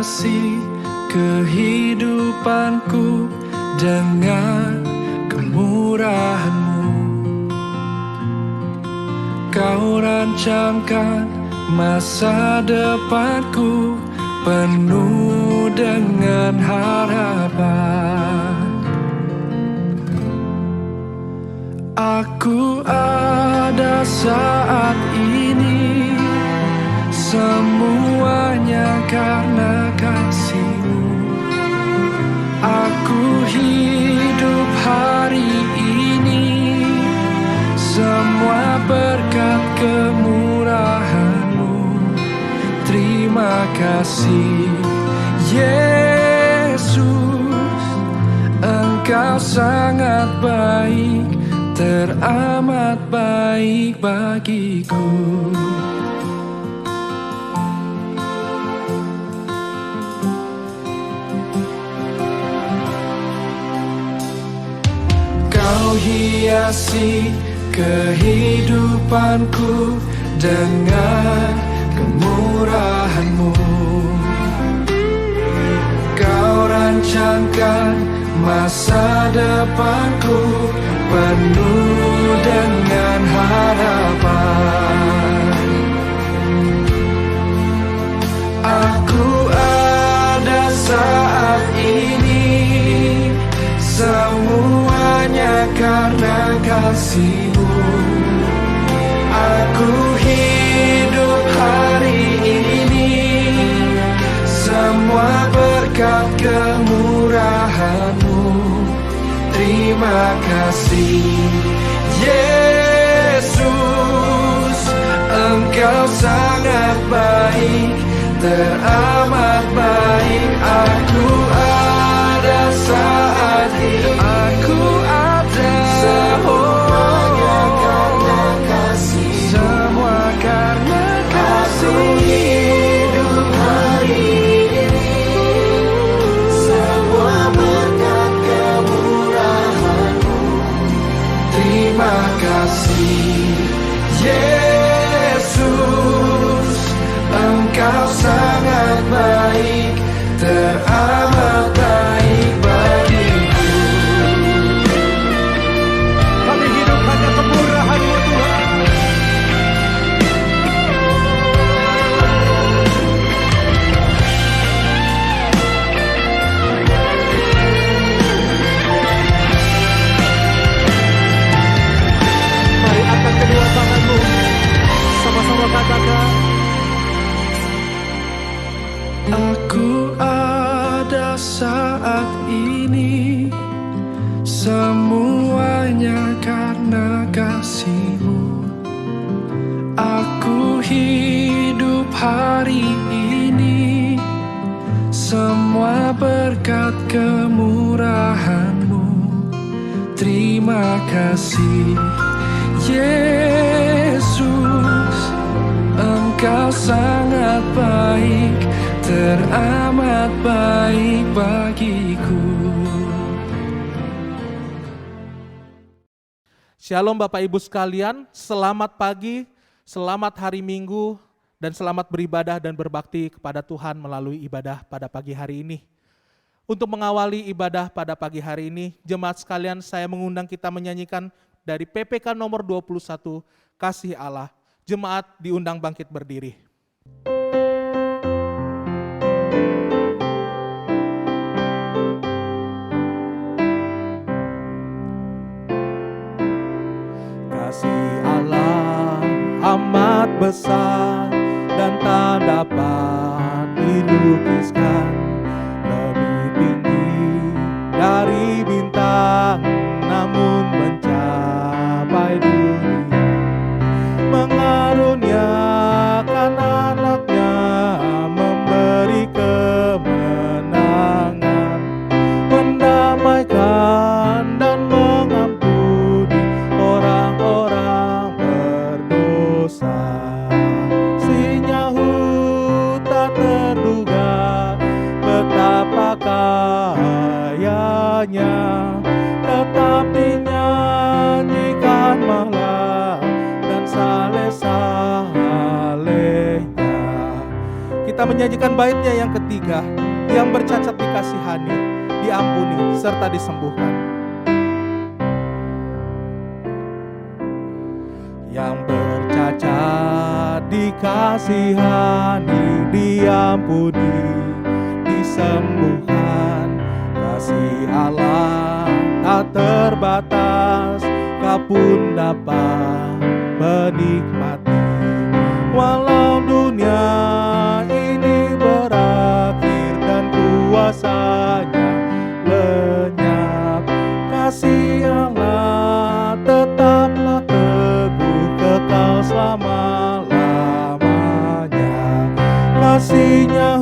hiasi kehidupanku dengan kemurahan-Mu. Kau rancangkan masa depanku penuh dengan harapan. Aku ada saat ini, semuanya karena kasih-Mu. Aku hidup hari ini, semua berkat kemurahan-Mu. Terima kasih Yesus, Engkau sangat baik, teramat baik bagiku. Kau hiasi kehidupanku dengan kemurahan-Mu. Kau rancangkan masa depanku penuh dengan harapan. Aku ada saat ini, semuanya karena kasih-Mu. Aku hidup hari ini, semua berkat kemurahan-Mu. Terima kasih Yesus, Engkau sangat baik, teramat baik. Aku ada saat ini, aku ada, semuanya karena kasih, semua karena kasih. Aku hidup hari ini, semua berkat kemurahan-Mu. Terima kasih Yesus, Engkau sangat baik, teramat baik bagiku. Kami hidup hanya kemurahan-Mu Tuhan. Mari angkat kedua tangan-Mu, sama-sama katakan. Aku ada saat ini, semuanya karena kasih-Mu. Aku hidup hari ini, semua berkat kemurahan-Mu. Terima kasih Yesus, Engkau sangat baik, teramat baik bagiku. Shalom Bapak Ibu sekalian, selamat pagi, selamat hari Minggu, dan selamat beribadah dan berbakti kepada Tuhan melalui ibadah pada pagi hari ini. Untuk mengawali ibadah pada pagi hari ini, jemaat sekalian, saya mengundang kita menyanyikan dari PPK nomor 21, Kasih Allah. Jemaat diundang bangkit berdiri. Kasih Allah amat besar dan tak dapat dilukiskan, lebih tinggi dari bintang namun mencapai dunia, mengaruniakan anaknya, memberi kemenangan, mendamaikan dan mengampuni orang-orang berdosa. Sinyahu tak terduga betapa kayanya, tetap dinyanyikan malam dan saleh-salehnya. Kita Kita menyanyikan baitnya yang ketiga, yang bercacat dikasihani, diampuni, serta disembuhkan. Yang bercacat dikasihani, diampuni, disembuhkan. Kasih Allah tak terbatas, kau pun dapat menikmati. Walau dunia ini berakhir dan kuasanya lenyap, kasih Allah tetaplah teguh, kekal selama-lamanya. Kasih-Nya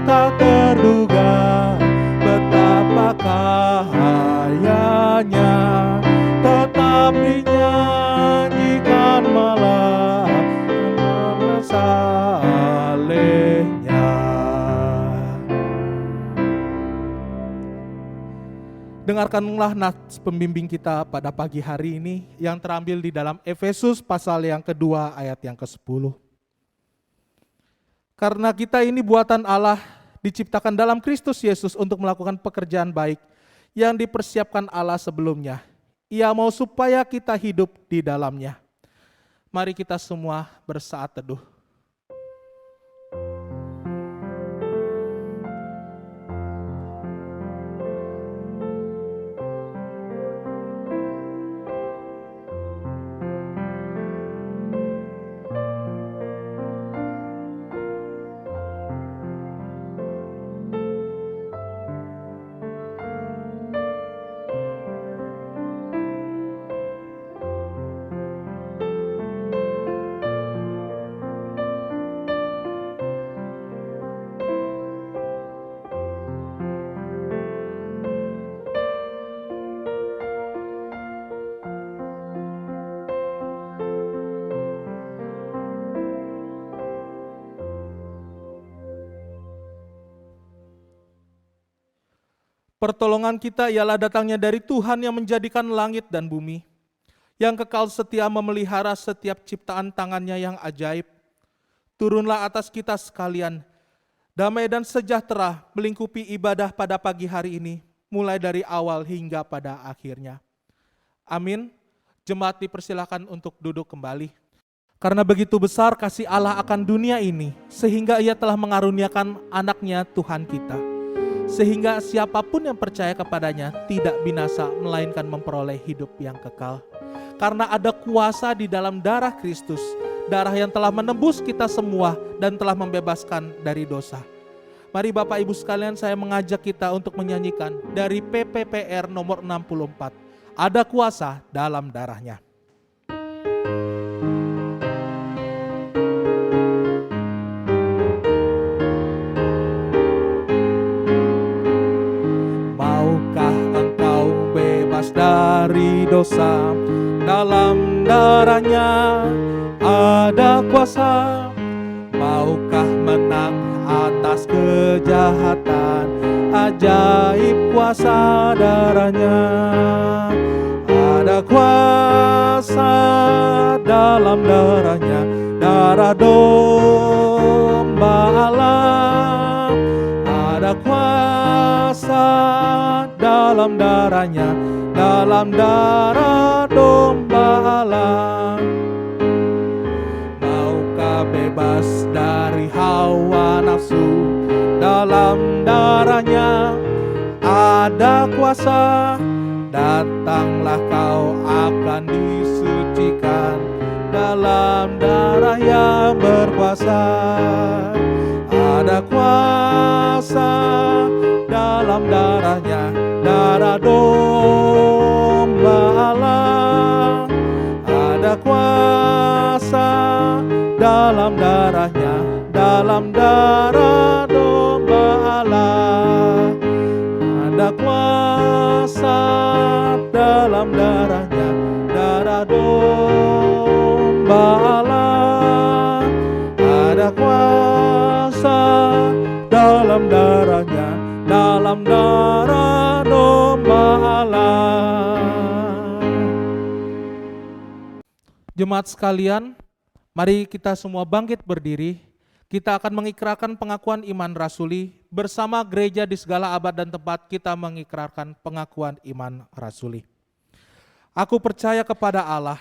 tak terduga, betapa kayanya, tetap dinyanyikan malam salehnya. Dengarkanlah nats pembimbing kita pada pagi hari ini yang terambil di dalam Efesus pasal yang kedua ayat yang ke-10. Karena kita ini buatan Allah, diciptakan dalam Kristus Yesus untuk melakukan pekerjaan baik yang dipersiapkan Allah sebelumnya. Ia mau supaya kita hidup di dalamnya. Mari kita semua bersaat teduh. Pertolongan kita ialah datangnya dari Tuhan yang menjadikan langit dan bumi, yang kekal setia memelihara setiap ciptaan tangannya yang ajaib. Turunlah atas kita sekalian, damai dan sejahtera melingkupi ibadah pada pagi hari ini, mulai dari awal hingga pada akhirnya. Amin. Jemaat dipersilakan untuk duduk kembali. Karena begitu besar kasih Allah akan dunia ini, sehingga Ia telah mengaruniakan anaknya Tuhan kita, sehingga siapapun yang percaya kepadanya tidak binasa, melainkan memperoleh hidup yang kekal. Karena ada kuasa di dalam darah Kristus, darah yang telah menebus kita semua dan telah membebaskan dari dosa. Mari Bapak Ibu sekalian, saya mengajak kita untuk menyanyikan dari PPPR nomor 64, ada kuasa dalam darahnya. Dari dosa, dalam darahnya ada kuasa. Maukah menang atas kejahatan, ajaib kuasa darahnya. Ada kuasa dalam darahnya, darah domba Allah. Ada kuasa dalam darahnya, dalam darah domba Allah. Maukah bebas dari hawa nafsu, dalam darahnya ada kuasa. Datanglah kau akan disucikan dalam darah yang berkuasa. Ada kuasa dalam darahnya, darah domba Allah. Ada kuasa dalam darahnya, dalam darah domba Allah. Ada kuasa dalam darahnya, darah domba Allah. Ada kuasa dalam darahnya, dalam darah domba Allah. Jemaat sekalian, mari kita semua bangkit berdiri. Kita akan mengikrarkan pengakuan iman rasuli bersama gereja di segala abad dan tempat kita mengikrarkan pengakuan iman rasuli. Aku percaya kepada Allah,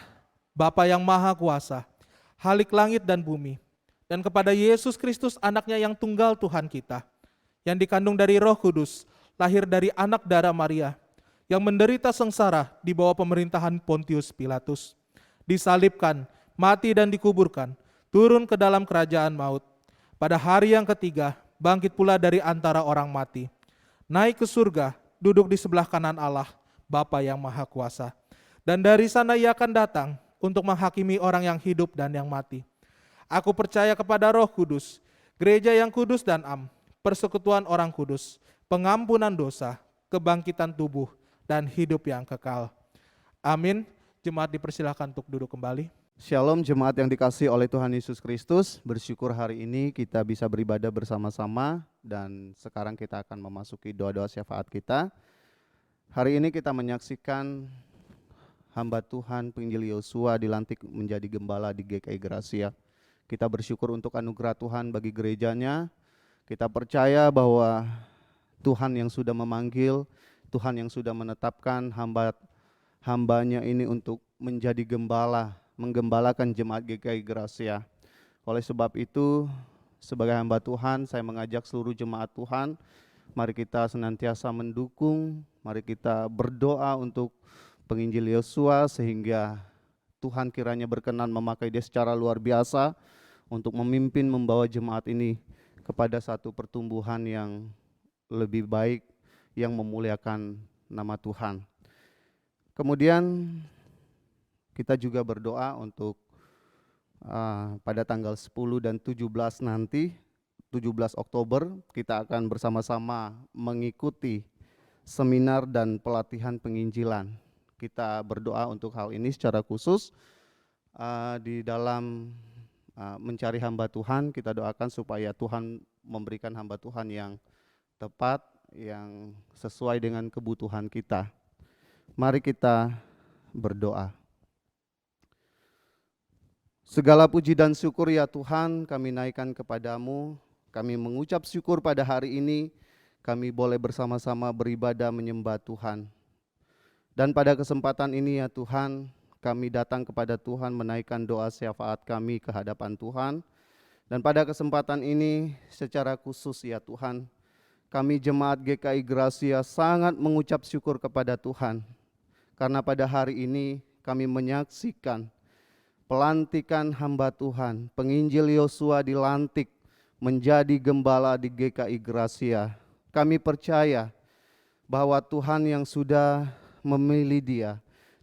Bapa yang Maha Kuasa, Halik langit dan bumi, dan kepada Yesus Kristus anaknya yang tunggal Tuhan kita, yang dikandung dari Roh Kudus, lahir dari anak darah Maria, yang menderita sengsara di bawah pemerintahan Pontius Pilatus, disalibkan, mati dan dikuburkan, turun ke dalam kerajaan maut. Pada hari yang ketiga, bangkit pula dari antara orang mati, naik ke surga, duduk di sebelah kanan Allah, Bapa yang Maha Kuasa. Dan dari sana ia akan datang untuk menghakimi orang yang hidup dan yang mati. Aku percaya kepada Roh Kudus, gereja yang kudus dan am, persekutuan orang kudus, pengampunan dosa, kebangkitan tubuh, dan hidup yang kekal. Amin. Jemaat dipersilakan untuk duduk kembali. Shalom jemaat yang dikasihi oleh Tuhan Yesus Kristus. Bersyukur hari ini kita bisa beribadah bersama-sama dan sekarang kita akan memasuki doa-doa syafaat kita. Hari ini kita menyaksikan hamba Tuhan Penginjil Yosua dilantik menjadi gembala di GKI Gracia. Kita bersyukur untuk anugerah Tuhan bagi gerejanya. Kita percaya bahwa Tuhan yang sudah memanggil, Tuhan yang sudah menetapkan hambanya ini untuk menjadi gembala, menggembalakan jemaat GKI Gracia. Oleh sebab itu, sebagai hamba Tuhan, saya mengajak seluruh jemaat Tuhan, mari kita senantiasa mendukung, mari kita berdoa untuk penginjil Yosua sehingga Tuhan kiranya berkenan memakai dia secara luar biasa untuk memimpin membawa jemaat ini kepada satu pertumbuhan yang lebih baik, yang memuliakan nama Tuhan. Kemudian kita juga berdoa untuk pada tanggal 10 dan 17 nanti, 17 Oktober, kita akan bersama-sama mengikuti seminar dan pelatihan penginjilan. Kita berdoa untuk hal ini secara khusus. Di dalam mencari hamba Tuhan, kita doakan supaya Tuhan memberikan hamba Tuhan yang tepat, yang sesuai dengan kebutuhan kita. Mari kita berdoa. Segala puji dan syukur ya Tuhan kami naikkan kepadamu. Kami mengucap syukur pada hari ini kami boleh bersama-sama beribadah menyembah Tuhan. Dan pada kesempatan ini ya Tuhan kami datang kepada Tuhan menaikkan doa syafaat kami ke hadapan Tuhan. Dan pada kesempatan ini secara khusus ya Tuhan kami jemaat GKI Gracia sangat mengucap syukur kepada Tuhan. Karena pada hari ini kami menyaksikan pelantikan hamba Tuhan, penginjil Yosua dilantik menjadi gembala di GKI Gracia. Kami percaya bahwa Tuhan yang sudah memilih dia,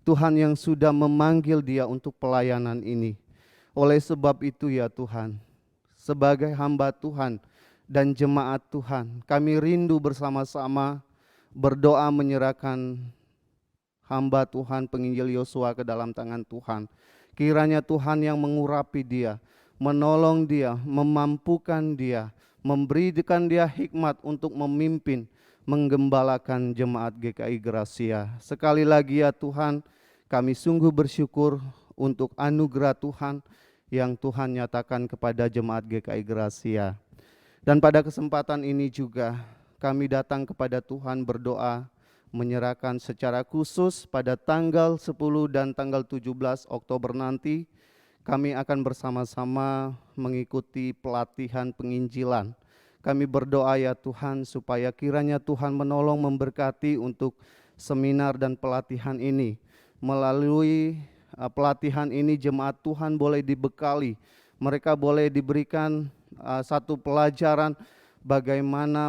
Tuhan yang sudah memanggil dia untuk pelayanan ini. Oleh sebab itu ya Tuhan, sebagai hamba Tuhan dan jemaat Tuhan, kami rindu bersama-sama berdoa menyerahkan hamba Tuhan penginjil Yosua ke dalam tangan Tuhan. Kiranya Tuhan yang mengurapi dia, menolong dia, memampukan dia, memberikan dia hikmat untuk memimpin, menggembalakan jemaat GKI Gracia. Sekali lagi ya Tuhan, kami sungguh bersyukur untuk anugerah Tuhan yang Tuhan nyatakan kepada jemaat GKI Gracia. Dan pada kesempatan ini juga kami datang kepada Tuhan berdoa, menyerahkan secara khusus pada tanggal 10 dan tanggal 17 Oktober nanti kami akan bersama-sama mengikuti pelatihan penginjilan. Kami berdoa ya Tuhan supaya kiranya Tuhan menolong memberkati untuk seminar dan pelatihan ini. Melalui pelatihan ini jemaat Tuhan boleh dibekali, mereka boleh diberikan satu pelajaran bagaimana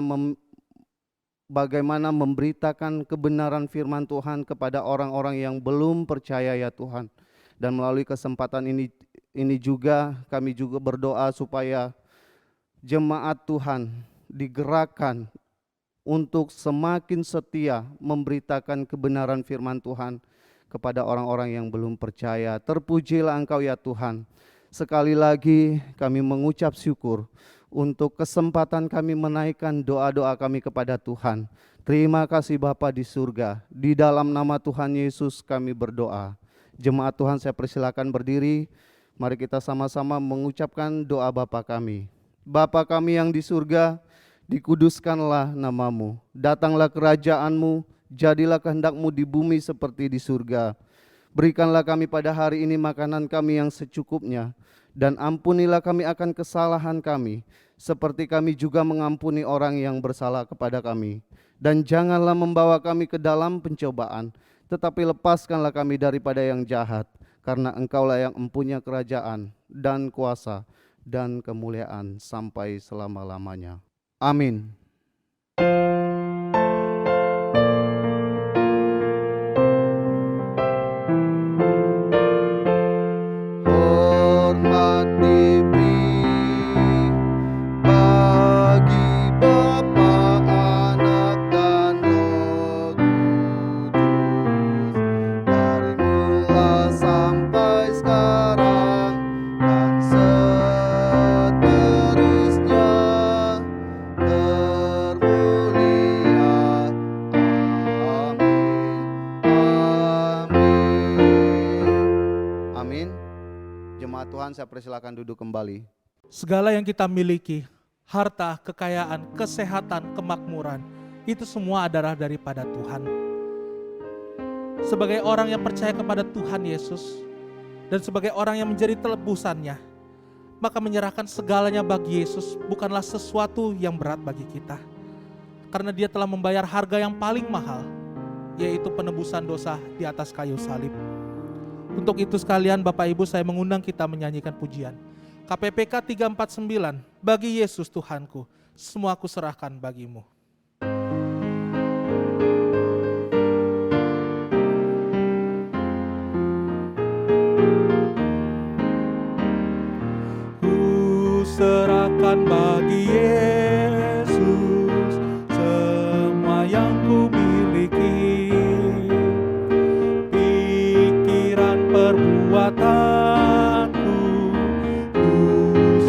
memberitakan kebenaran firman Tuhan kepada orang-orang yang belum percaya ya Tuhan. Dan melalui kesempatan ini juga kami juga berdoa supaya jemaat Tuhan digerakkan untuk semakin setia memberitakan kebenaran firman Tuhan kepada orang-orang yang belum percaya. Terpujilah Engkau ya Tuhan. Sekali lagi kami mengucap syukur untuk kesempatan kami menaikkan doa-doa kami kepada Tuhan. Terima kasih Bapa di surga. Di dalam nama Tuhan Yesus kami berdoa. Jemaat Tuhan saya persilakan berdiri. Mari kita sama-sama mengucapkan doa Bapa kami. Bapa kami yang di surga, dikuduskanlah namamu. Datanglah kerajaanmu, jadilah kehendakmu di bumi seperti di surga. Berikanlah kami pada hari ini makanan kami yang secukupnya, dan ampunilah kami akan kesalahan kami, seperti kami juga mengampuni orang yang bersalah kepada kami. Dan janganlah membawa kami ke dalam pencobaan, tetapi lepaskanlah kami daripada yang jahat, karena Engkaulah yang empunya kerajaan dan kuasa dan kemuliaan sampai selama-lamanya. Amin. Hormat diberi bagi Bapa, Anak, dan Roh Kudus, dari mula sampai sekarang dan seterusnya, termulia. Amin. Amin. Jemaat Tuhan, saya persilakan duduk kembali. Segala yang kita miliki, harta, kekayaan, kesehatan, kemakmuran, itu semua adalah daripada Tuhan. Sebagai orang yang percaya kepada Tuhan Yesus, dan sebagai orang yang menjadi tebusannya, maka menyerahkan segalanya bagi Yesus bukanlah sesuatu yang berat bagi kita. Karena Dia telah membayar harga yang paling mahal, yaitu penebusan dosa di atas kayu salib. Untuk itu sekalian Bapak Ibu, saya mengundang kita menyanyikan pujian KPPK 349, bagi Yesus Tuhanku, semua aku serahkan bagimu. Ku serahkan bagi Yesus semua yang ku miliki, pikiran, perbuatanku, ku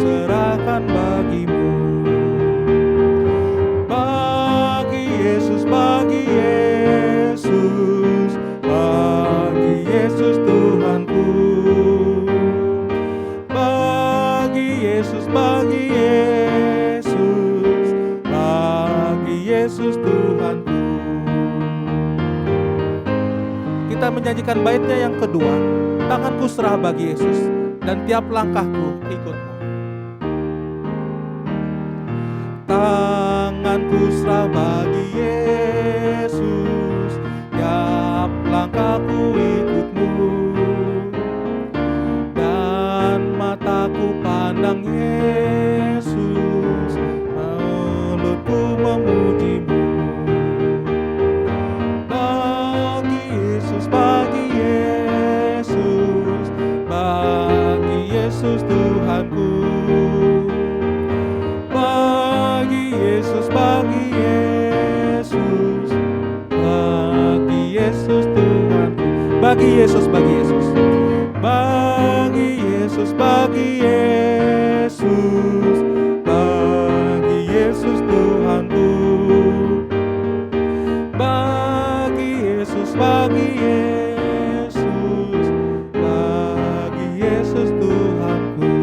serahkan bagimu. Bagi Yesus, bagi Yesus, bagi Yesus Tuhanku. Bagi Yesus, bagi Yesus, bagi Yesus Tuhanku. Kita menyanyikan baitnya yang kedua, tanganku serah bagi Yesus, dan tiap langkahku ikutmu. Tanganku serah bagi Yesus, tiap langkahku ikutmu. Dan mataku pandang Yesus, mulutku memujimu. Bagi Yesus, bagi Yesus, bagi Yesus Tuhanku. Bagi Yesus, bagi Yesus, bagi Yesus Tuhanku. Bagi Yesus, bagi Yesus, bagi Yesus, bagi Yesus, bagi Yesus Tuhanku. Bagi Yesus, bagi Yesus, bagi Yesus Tuhanku.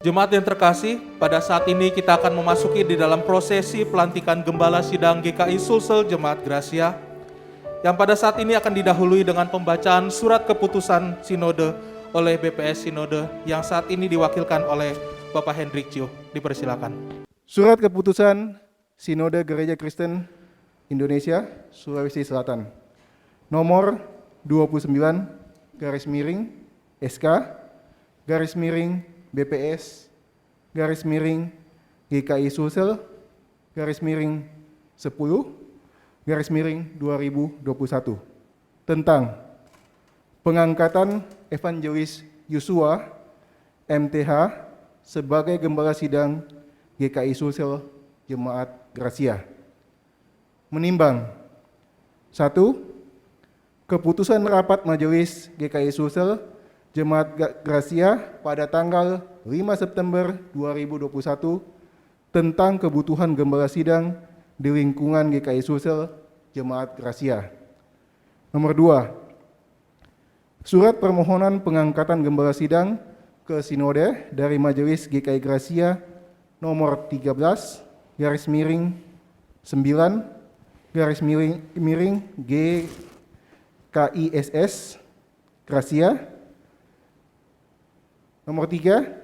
Jemaat yang terkasih, pada saat ini kita akan memasuki di dalam prosesi pelantikan Gembala Sidang GKI Sulsel Jemaat Gracia, yang pada saat ini akan didahului dengan pembacaan surat keputusan Sinode oleh BPS Sinode yang saat ini diwakilkan oleh Bapak Hendrik Cio. Dipersilakan. Surat keputusan Sinode Gereja Kristen Indonesia Sulawesi Selatan nomor 29 SK BPS GKI Sulsel 10 2021 tentang pengangkatan Evangelis Yosua MTH sebagai Gembala Sidang GKI Sulsel Jemaat Gracia. Menimbang 1. Keputusan rapat Majelis GKI Sulsel Jemaat Gracia pada tanggal 5 September 2021 tentang kebutuhan Gembala Sidang di lingkungan GKI Sulsel Jemaat Gracia. Nomor 2. Surat permohonan pengangkatan Gembala Sidang ke Sinode dari Majelis GKI Gracia nomor 13 garis miring 9 garis miring GKISS Gracia. Nomor 3,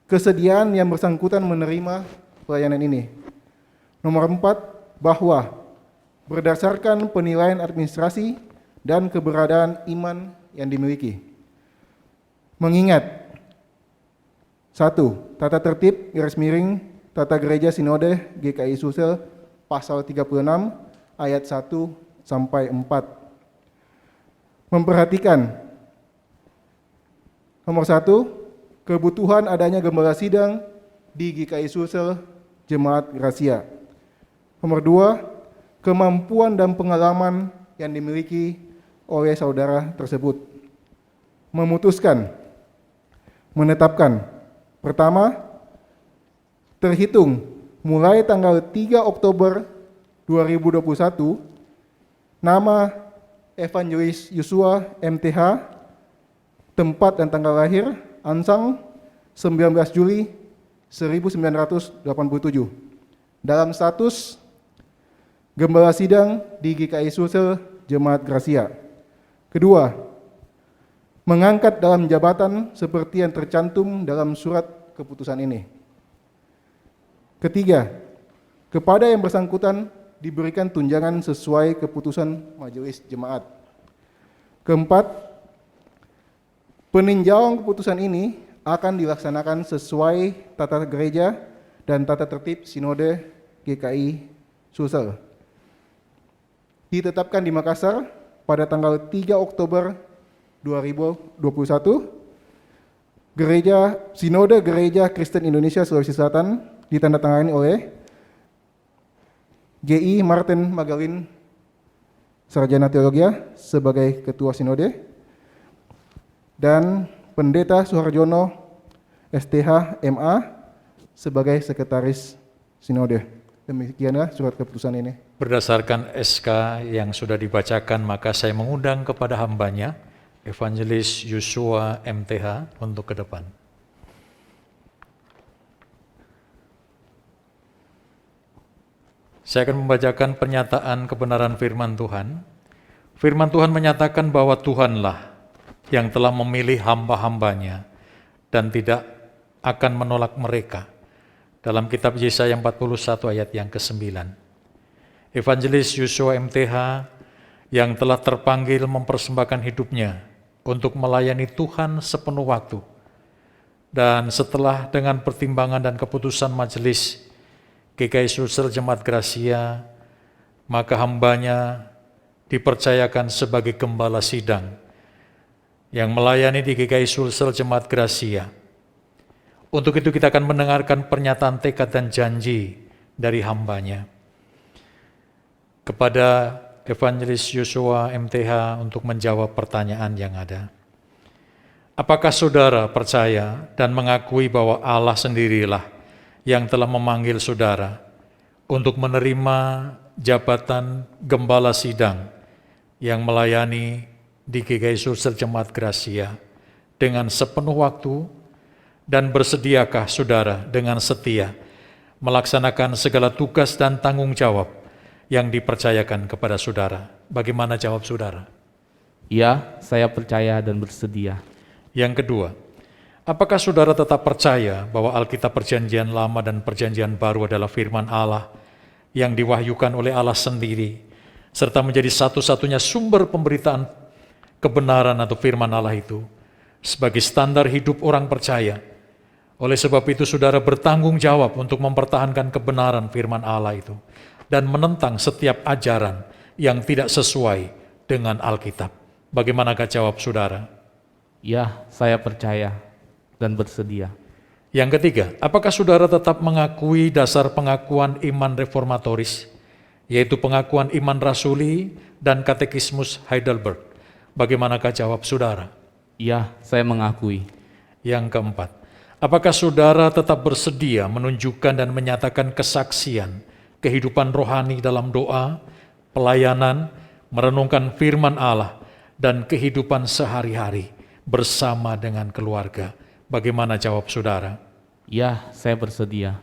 kesediaan yang bersangkutan menerima pelayanan ini. Nomor 4, bahwa berdasarkan penilaian administrasi dan keberadaan iman yang dimiliki. Mengingat 1. Tata tertib garis miring Tata Gereja Sinode GKI Sulsel pasal 36 ayat 1 sampai 4. Memperhatikan nomor 1, kebutuhan adanya gembala sidang di GKI Sulsel Jemaat Gracia. Nomor 2, kemampuan dan pengalaman yang dimiliki oleh saudara tersebut. Memutuskan, menetapkan, pertama, terhitung mulai tanggal 3 Oktober 2021, nama Evangelis Yosua MTH, tempat dan tanggal lahir Ansang 19 Juli 1987, dalam status gembala sidang di GKI Sulsel Jemaat Gracia. Kedua, mengangkat dalam jabatan seperti yang tercantum dalam surat keputusan ini. Ketiga, kepada yang bersangkutan diberikan tunjangan sesuai keputusan majelis jemaat. Keempat, peninjauan keputusan ini akan dilaksanakan sesuai tata gereja dan tata tertib Sinode GKI Sulsel. Ditetapkan di Makassar pada tanggal 3 Oktober 2021, Sinode Gereja Kristen Indonesia Sulawesi Selatan ditandatangani oleh GI Martin Magalin, Sarjana Teologia sebagai Ketua Sinode, dan Pendeta Suharjono STH MA sebagai Sekretaris Sinode. Demikianlah surat keputusan ini. Berdasarkan SK yang sudah dibacakan, maka saya mengundang kepada hambanya, Evangelis Yosua MTH, untuk ke depan. Saya akan membacakan pernyataan kebenaran firman Tuhan. Firman Tuhan menyatakan bahwa Tuhanlah yang telah memilih hamba-hambanya dan tidak akan menolak mereka. Dalam kitab Yesaya 41 ayat yang ke-9. Evangelis Yosua MTH yang telah terpanggil mempersembahkan hidupnya untuk melayani Tuhan sepenuh waktu. Dan setelah dengan pertimbangan dan keputusan majelis GKI Sulsel Jemaat Gracia, maka hambanya dipercayakan sebagai gembala sidang yang melayani di GKI Sulsel Jemaat Gracia. Untuk itu kita akan mendengarkan pernyataan tekad dan janji dari hambanya. Kepada Evangelis Yosua MTH untuk menjawab pertanyaan yang ada. Apakah saudara percaya dan mengakui bahwa Allah sendirilah yang telah memanggil saudara untuk menerima jabatan gembala sidang yang melayani di GKI Sulsel Jemaat Gracia dengan sepenuh waktu, dan bersediakah saudara dengan setia melaksanakan segala tugas dan tanggung jawab yang dipercayakan kepada saudara? Bagaimana jawab saudara? Ya, saya percaya dan bersedia. Yang kedua, apakah saudara tetap percaya bahwa Alkitab Perjanjian Lama dan Perjanjian Baru adalah firman Allah yang diwahyukan oleh Allah sendiri, serta menjadi satu-satunya sumber pemberitaan kebenaran atau firman Allah itu sebagai standar hidup orang percaya? Oleh sebab itu saudara bertanggung jawab untuk mempertahankan kebenaran firman Allah itu dan menentang setiap ajaran yang tidak sesuai dengan Alkitab. Bagaimanakah jawab saudara? Ya, saya percaya dan bersedia. Yang ketiga, apakah saudara tetap mengakui dasar pengakuan iman reformatoris, yaitu pengakuan iman rasuli dan katekismus Heidelberg? Bagaimanakah jawab saudara? Ya, saya mengakui. Yang keempat, apakah saudara tetap bersedia menunjukkan dan menyatakan kesaksian kehidupan rohani dalam doa, pelayanan, merenungkan firman Allah, dan kehidupan sehari-hari bersama dengan keluarga? Bagaimana jawab saudara? Ya, saya bersedia.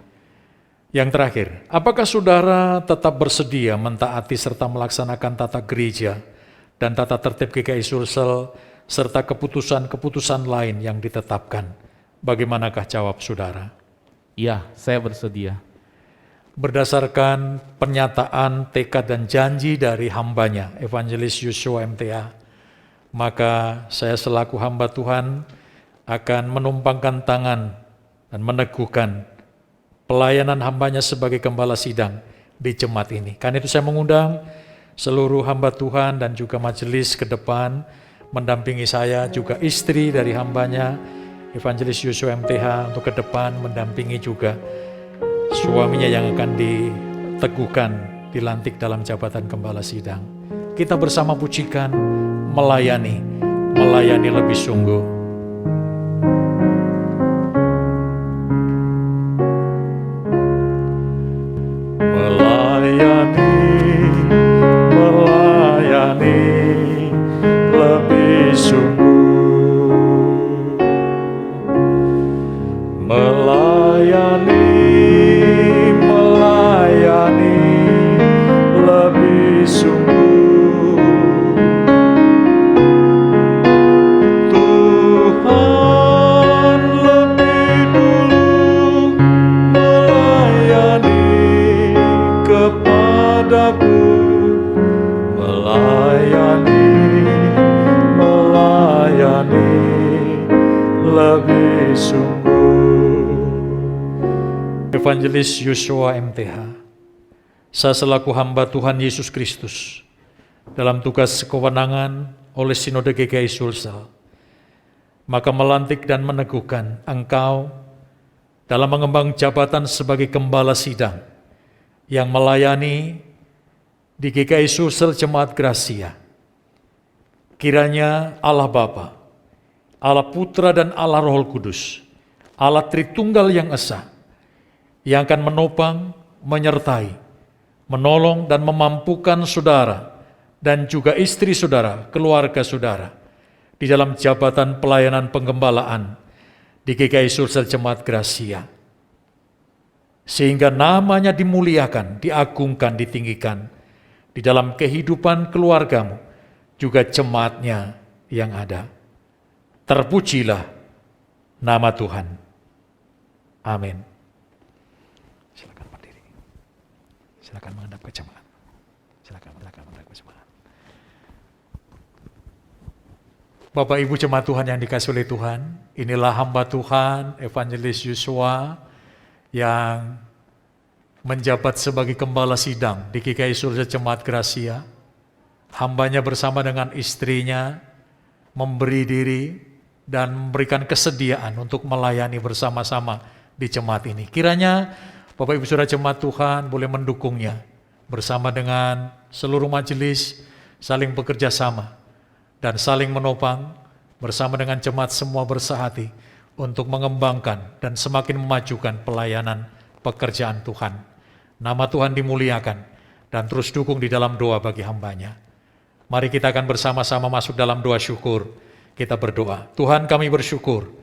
Yang terakhir, apakah saudara tetap bersedia mentaati serta melaksanakan tata gereja dan tata tertib GKI Sulsel serta keputusan-keputusan lain yang ditetapkan? Bagaimanakah jawab saudara? Ya, saya bersedia. Berdasarkan pernyataan, tekad dan janji dari hambanya, Evangelis Yosua MTA, maka saya selaku hamba Tuhan akan menumpangkan tangan dan meneguhkan pelayanan hambanya sebagai gembala sidang di jemaat ini. Karena itu saya mengundang seluruh hamba Tuhan dan juga majelis ke depan mendampingi saya, juga istri dari hambanya, Evangelis Yosua MTH, untuk ke depan mendampingi juga suaminya yang akan diteguhkan, dilantik dalam jabatan gembala sidang. Kita bersama pujikan, melayani lebih sungguh. Melayani lebih sungguh. Melayani lebih sungguh. Tuhan lebih dulu melayani kepadaku. Melayani lebih sungguh. Evangelis Yosua MTH, saya selaku hamba Tuhan Yesus Kristus dalam tugas kewenangan oleh Sinode GKI Sulsel, maka melantik dan meneguhkan engkau dalam mengembang jabatan sebagai gembala sidang yang melayani di GKI Sulsel Jemaat Gracia. Kiranya Allah Bapa, Allah Putra dan Allah Roh Kudus, Allah Tritunggal yang Esa, yang akan menopang, menyertai, menolong dan memampukan saudara dan juga istri saudara, keluarga saudara di dalam jabatan pelayanan penggembalaan di GKI Sulsel Jemaat Gracia. Sehingga namanya dimuliakan, diagungkan, ditinggikan di dalam kehidupan keluargamu, juga jemaatnya yang ada. Terpujilah nama Tuhan. Amin. Silakan berdiri. Silakan menghadap ke jemaat. Silakan menghadap ke jemaat. Bapak Ibu jemaat Tuhan yang dikasihi oleh Tuhan, inilah hamba Tuhan Evangelis Yosua yang menjabat sebagai gembala sidang di GKI Sulsel Jemaat Gracia. Hambanya bersama dengan istrinya memberi diri dan memberikan kesediaan untuk melayani bersama-sama di jemaat ini. Kiranya Bapak Ibu Saudara jemaat Tuhan boleh mendukungnya bersama dengan seluruh majelis, saling bekerja sama dan saling menopang bersama dengan jemaat semua bersahati untuk mengembangkan dan semakin memajukan pelayanan pekerjaan Tuhan. Nama Tuhan dimuliakan dan terus dukung di dalam doa bagi hambanya. Mari kita akan bersama-sama masuk dalam doa syukur. Kita berdoa. Tuhan, kami bersyukur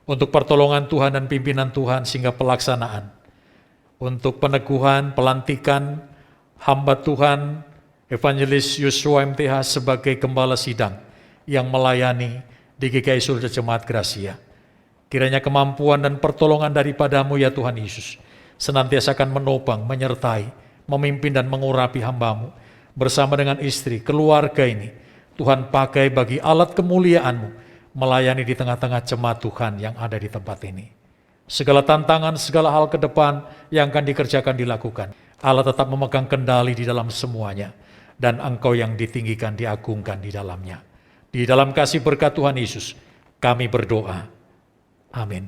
untuk pertolongan Tuhan dan pimpinan Tuhan sehingga pelaksanaan, untuk peneguhan, pelantikan hamba Tuhan Evangelis Yosua MTH sebagai gembala sidang yang melayani di GKI Sulsel Jemaat Gracia. Kiranya kemampuan dan pertolongan daripadamu ya Tuhan Yesus senantiasa akan menopang, menyertai, memimpin dan mengurapi hambamu bersama dengan istri, keluarga ini. Tuhan pakai bagi alat kemuliaan-Mu melayani di tengah-tengah jemaat Tuhan yang ada di tempat ini. Segala tantangan, segala hal ke depan yang akan dikerjakan, dilakukan. Allah tetap memegang kendali di dalam semuanya. Dan Engkau yang ditinggikan, diagungkan di dalamnya. Di dalam kasih berkat Tuhan Yesus, kami berdoa. Amin.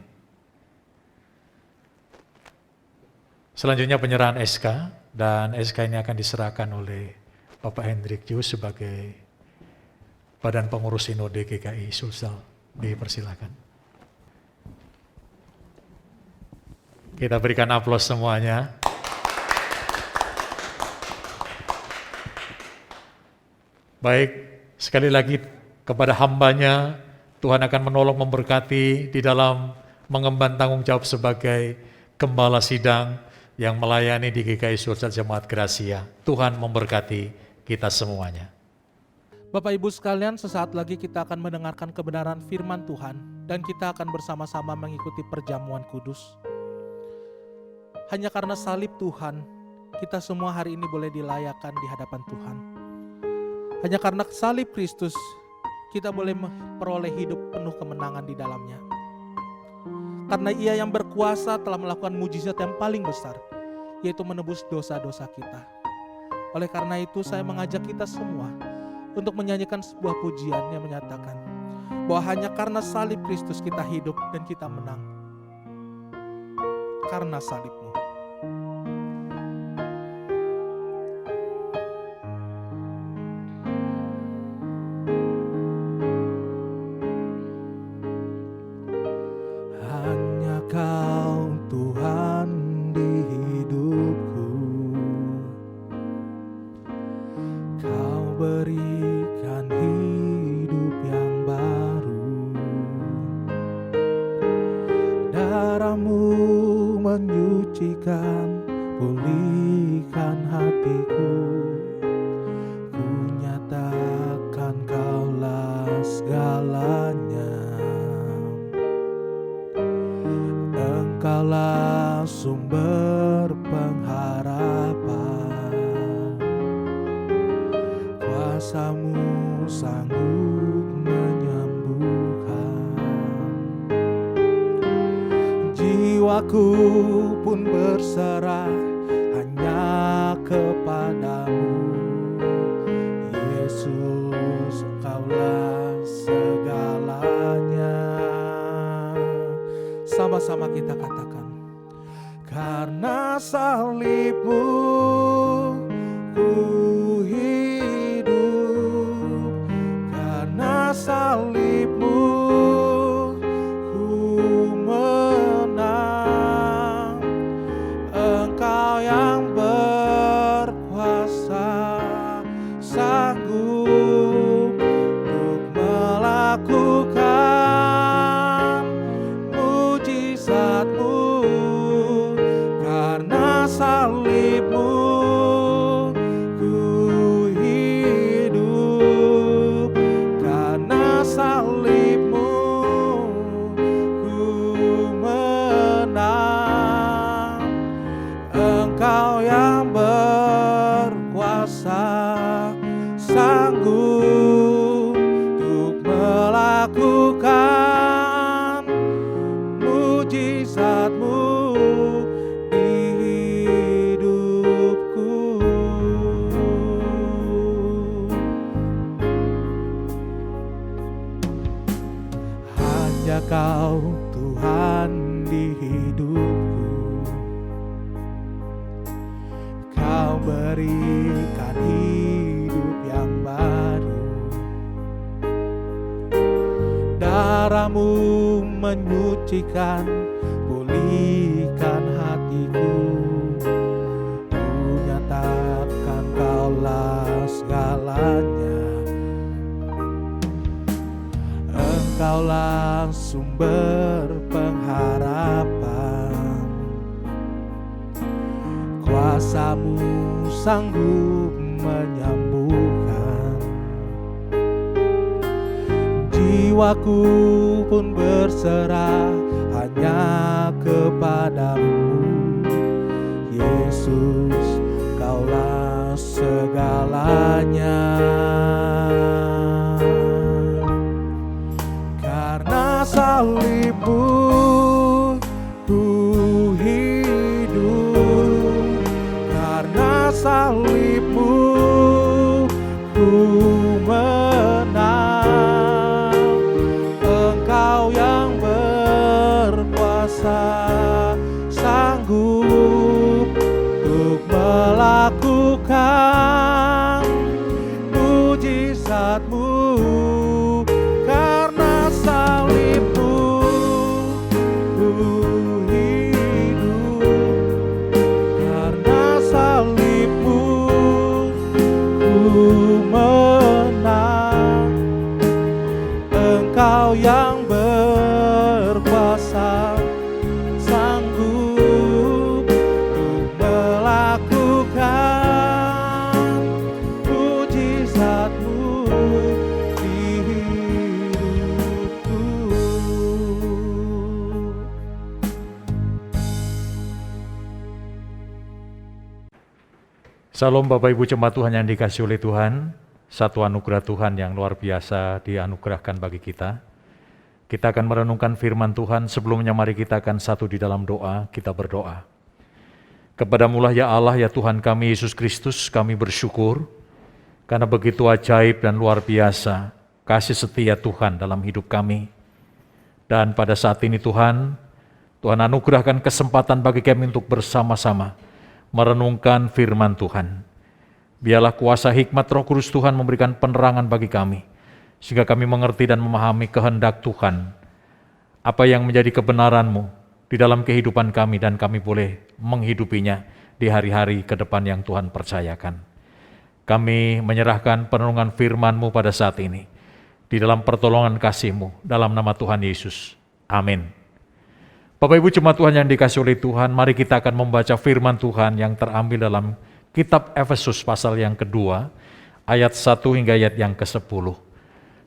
Selanjutnya penyerahan SK, dan SK ini akan diserahkan oleh Bapak Hendrik Jus sebagai Badan Pengurus Sinode GKI Sulsel. Dipersilakan. Kita berikan aplaus semuanya. Baik, sekali lagi kepada hambanya Tuhan akan menolong memberkati di dalam mengemban tanggung jawab sebagai gembala sidang yang melayani di GKI Sulsel Jemaat Gracia. Tuhan memberkati kita semuanya. Bapak Ibu sekalian, sesaat lagi kita akan mendengarkan kebenaran firman Tuhan dan kita akan bersama-sama mengikuti perjamuan kudus. Hanya karena salib Tuhan, kita semua hari ini boleh dilayakkan di hadapan Tuhan. Hanya karena salib Kristus, kita boleh memperoleh hidup penuh kemenangan di dalamnya. Karena Ia yang berkuasa telah melakukan mujizat yang paling besar, yaitu menebus dosa-dosa kita. Oleh karena itu saya mengajak kita semua untuk menyanyikan sebuah pujian yang menyatakan bahwa hanya karena salib Kristus kita hidup dan kita menang. Karena salib-Mu. Hanya Kau Tuhan di hidupku, Kau berikan hidup yang baru. Darah-Mu menyucikan, pulihkan hatiku. Ku nyatakan Kaulah segalanya. Engkaulah sumber pengharapan. Kuasa-Mu sanggup menyembuhkan. Jiwaku pun berserah hanya kepadamu. Yesus, Engkaulah segalanya. Sama-sama kita katakan, karena salib-Mu ku hidup, karena salib-Mu ku menang. Engkau yang berkuasa sanggup untuk melakukan mujizat-Mu. Karena salib-Mu ku hidup, karena salib-Mu ku menang. Engkau yang berkuasa sanggup untuk melakukan mujizat-Mu di hidupku. Hanya Kau Tuhan di hidupku, Kau berikan hidup yang baru. Darah-Mu menyucikan, pulihkan hatiku. Ku nyatakan Kaulah segalanya. Engkaulah sumber pengharapan. Kuasa-Mu sanggup menyembuhkan. Jiwaku pun berserah hanya kepadamu. Yesus, Kaulah segalanya. Karena salib-Mu ku hidup, karena salib-Mu ku menang. Engkau yang berkuasa sanggup untuk melakukan mujizat-Mu. Karena salib-Mu ku hidup, karena salib-Mu ku menang. Engkau yang Salam Bapak Ibu jemaat Tuhan yang dikasihi oleh Tuhan, satu anugerah Tuhan yang luar biasa dianugerahkan bagi kita. Kita akan merenungkan firman Tuhan, sebelumnya mari kita akan satu di dalam doa, kita berdoa. Kepadamu-lah ya Allah, ya Tuhan kami Yesus Kristus, kami bersyukur karena begitu ajaib dan luar biasa kasih setia Tuhan dalam hidup kami. Dan pada saat ini Tuhan anugerahkan kesempatan bagi kami untuk bersama-sama merenungkan firman Tuhan. Biarlah kuasa hikmat Roh Kudus Tuhan memberikan penerangan bagi kami, sehingga kami mengerti dan memahami kehendak Tuhan, apa yang menjadi kebenaran-Mu di dalam kehidupan kami, dan kami boleh menghidupinya di hari-hari ke depan yang Tuhan percayakan. Kami menyerahkan penenungan firman-Mu pada saat ini, di dalam pertolongan kasih-Mu, dalam nama Tuhan Yesus. Amin. Bapak Ibu jemaat Tuhan yang dikasihi oleh Tuhan, mari kita akan membaca firman Tuhan yang terambil dalam kitab Efesus pasal yang kedua, ayat 1 hingga ayat yang ke-10.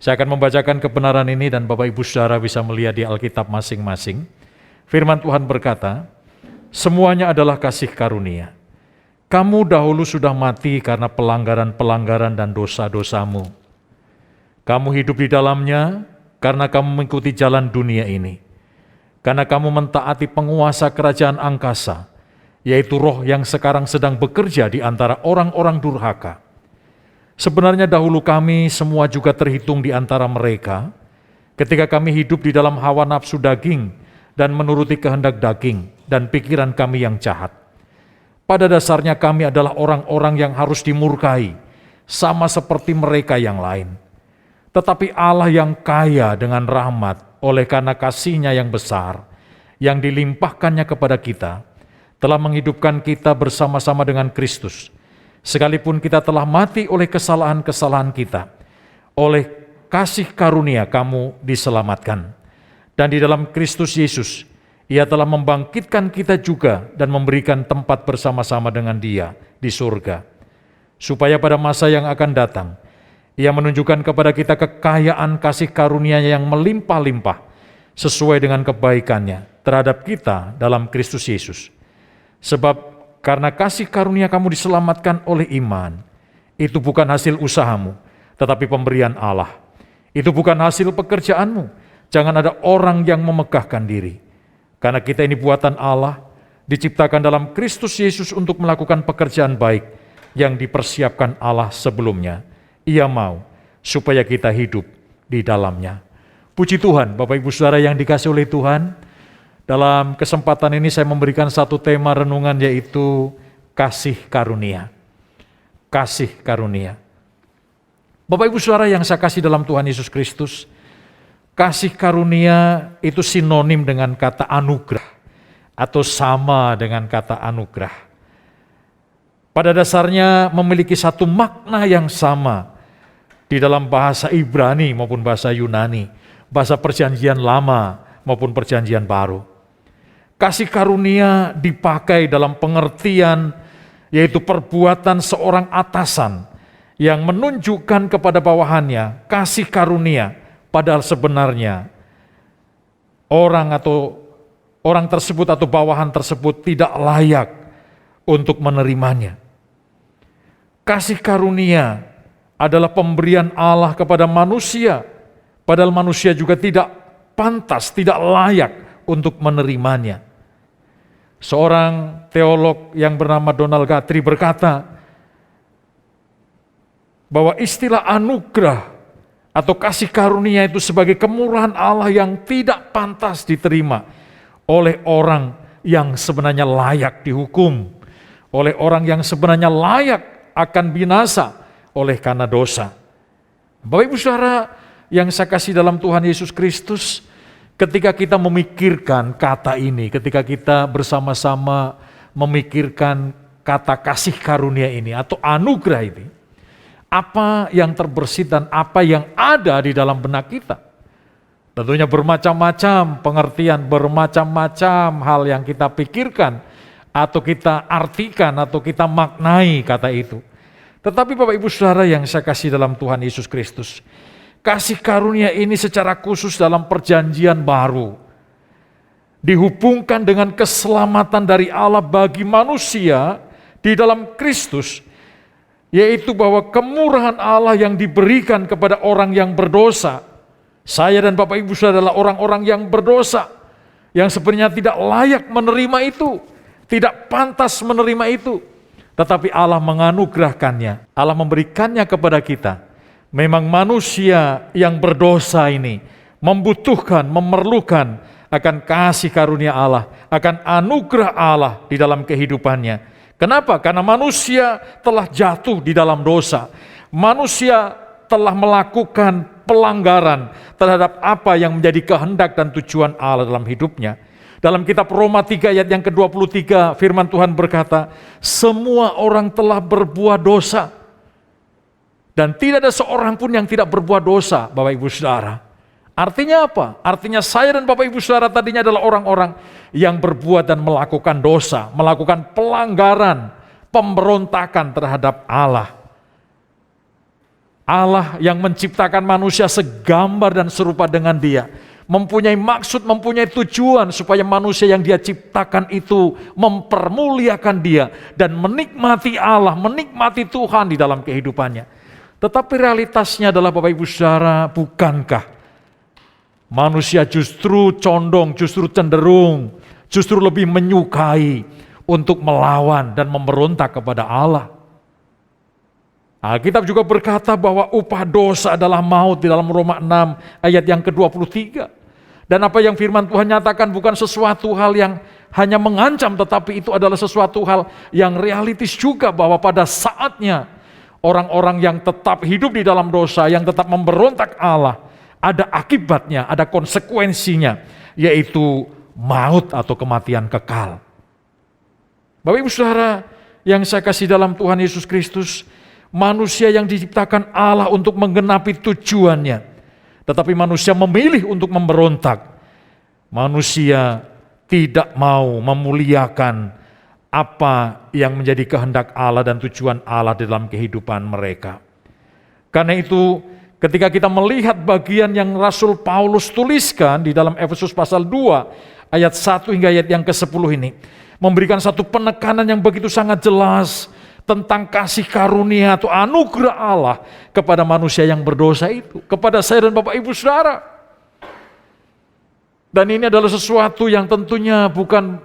Saya akan membacakan kebenaran ini dan Bapak Ibu Saudara bisa melihat di Alkitab masing-masing. Firman Tuhan berkata, semuanya adalah kasih karunia. Kamu dahulu sudah mati karena pelanggaran-pelanggaran dan dosa-dosamu. Kamu hidup di dalamnya karena kamu mengikuti jalan dunia ini. Karena kamu mentaati penguasa kerajaan angkasa, yaitu roh yang sekarang sedang bekerja di antara orang-orang durhaka. Sebenarnya dahulu kami semua juga terhitung di antara mereka, ketika kami hidup di dalam hawa nafsu daging dan menuruti kehendak daging dan pikiran kami yang jahat. Pada dasarnya kami adalah orang-orang yang harus dimurkai, sama seperti mereka yang lain. Tetapi Allah yang kaya dengan rahmat, oleh karena kasih-Nya yang besar, yang dilimpahkannya kepada kita, telah menghidupkan kita bersama-sama dengan Kristus. Sekalipun kita telah mati oleh kesalahan-kesalahan kita, oleh kasih karunia kamu diselamatkan. Dan di dalam Kristus Yesus, Ia telah membangkitkan kita juga dan memberikan tempat bersama-sama dengan Dia di surga. Supaya pada masa yang akan datang, Ia menunjukkan kepada kita kekayaan kasih karunia-Nya yang melimpah-limpah sesuai dengan kebaikan-Nya terhadap kita dalam Kristus Yesus. Sebab karena kasih karunia kamu diselamatkan oleh iman, itu bukan hasil usahamu, tetapi pemberian Allah. Itu bukan hasil pekerjaanmu, jangan ada orang yang memegahkan diri. Karena kita ini buatan Allah, diciptakan dalam Kristus Yesus untuk melakukan pekerjaan baik yang dipersiapkan Allah sebelumnya. Ia mau supaya kita hidup di dalamnya. Puji Tuhan, Bapak Ibu Saudara yang dikasihi oleh Tuhan, dalam kesempatan ini saya memberikan satu tema renungan, yaitu kasih karunia. Kasih karunia. Bapak Ibu Saudara yang saya kasih dalam Tuhan Yesus Kristus, kasih karunia itu sinonim dengan kata anugerah atau sama dengan kata anugerah. Pada dasarnya memiliki satu makna yang sama di dalam bahasa Ibrani maupun bahasa Yunani, bahasa Perjanjian Lama maupun Perjanjian Baru. Kasih karunia dipakai dalam pengertian yaitu perbuatan seorang atasan yang menunjukkan kepada bawahannya kasih karunia, padahal sebenarnya orang tersebut atau bawahan tersebut tidak layak untuk menerimanya. Kasih karunia adalah pemberian Allah kepada manusia, padahal manusia juga tidak pantas, tidak layak untuk menerimanya. Seorang teolog yang bernama Donald Guthrie berkata bahwa istilah anugerah atau kasih karunia itu sebagai kemurahan Allah yang tidak pantas diterima oleh orang yang sebenarnya layak dihukum, oleh orang yang sebenarnya layak akan binasa oleh karena dosa. Bapak Ibu Saudara yang saya kasih dalam Tuhan Yesus Kristus, ketika kita memikirkan kata ini, ketika kita bersama-sama memikirkan kata kasih karunia ini atau anugerah ini, apa yang terbersit dan apa yang ada di dalam benak kita? Tentunya bermacam-macam pengertian, bermacam-macam hal yang kita pikirkan atau kita artikan atau kita maknai kata itu. Tetapi Bapak Ibu Saudara yang saya kasih dalam Tuhan Yesus Kristus, kasih karunia ini secara khusus dalam Perjanjian Baru dihubungkan dengan keselamatan dari Allah bagi manusia di dalam Kristus yaitu bahwa kemurahan Allah yang diberikan kepada orang yang berdosa. Saya dan Bapak Ibu Saudara adalah orang-orang yang berdosa, yang sebenarnya tidak layak menerima itu, tidak pantas menerima itu. Tetapi Allah menganugerahkannya, Allah memberikannya kepada kita. Memang manusia yang berdosa ini membutuhkan, memerlukan akan kasih karunia Allah, akan anugerah Allah di dalam kehidupannya. Kenapa? Karena manusia telah jatuh di dalam dosa. Manusia telah melakukan pelanggaran terhadap apa yang menjadi kehendak dan tujuan Allah dalam hidupnya. Dalam kitab Roma 3 ayat yang ke-23 firman Tuhan berkata, semua orang telah berbuat dosa dan tidak ada seorang pun yang tidak berbuat dosa, Bapak Ibu Saudara. Artinya apa? Artinya saya dan Bapak Ibu Saudara tadinya adalah orang-orang yang berbuat dan melakukan dosa, melakukan pelanggaran, pemberontakan terhadap Allah. Allah yang menciptakan manusia segambar dan serupa dengan Dia, mempunyai maksud, mempunyai tujuan supaya manusia yang Dia ciptakan itu mempermuliakan Dia dan menikmati Allah, menikmati Tuhan di dalam kehidupannya. Tetapi realitasnya adalah Bapak Ibu Saudara, bukankah manusia justru condong, justru cenderung, justru lebih menyukai untuk melawan dan memberontak kepada Allah? Alkitab juga berkata bahwa upah dosa adalah maut di dalam Roma 6 ayat yang ke-23. Dan apa yang firman Tuhan nyatakan bukan sesuatu hal yang hanya mengancam, tetapi itu adalah sesuatu hal yang realitis juga, bahwa pada saatnya orang-orang yang tetap hidup di dalam dosa, yang tetap memberontak Allah, ada akibatnya, ada konsekuensinya, yaitu maut atau kematian kekal. Bapak Ibu Saudara yang saya kasih dalam Tuhan Yesus Kristus, manusia yang diciptakan Allah untuk menggenapi tujuannya, tetapi manusia memilih untuk memberontak. Manusia tidak mau memuliakan apa yang menjadi kehendak Allah dan tujuan Allah dalam kehidupan mereka. Karena itu, ketika kita melihat bagian yang Rasul Paulus tuliskan di dalam Efesus pasal 2 ayat 1 hingga ayat yang ke-10 ini, memberikan satu penekanan yang begitu sangat jelas tentang kasih karunia atau anugerah Allah kepada manusia yang berdosa itu, kepada saya dan Bapak Ibu Saudara. Dan ini adalah sesuatu yang tentunya bukan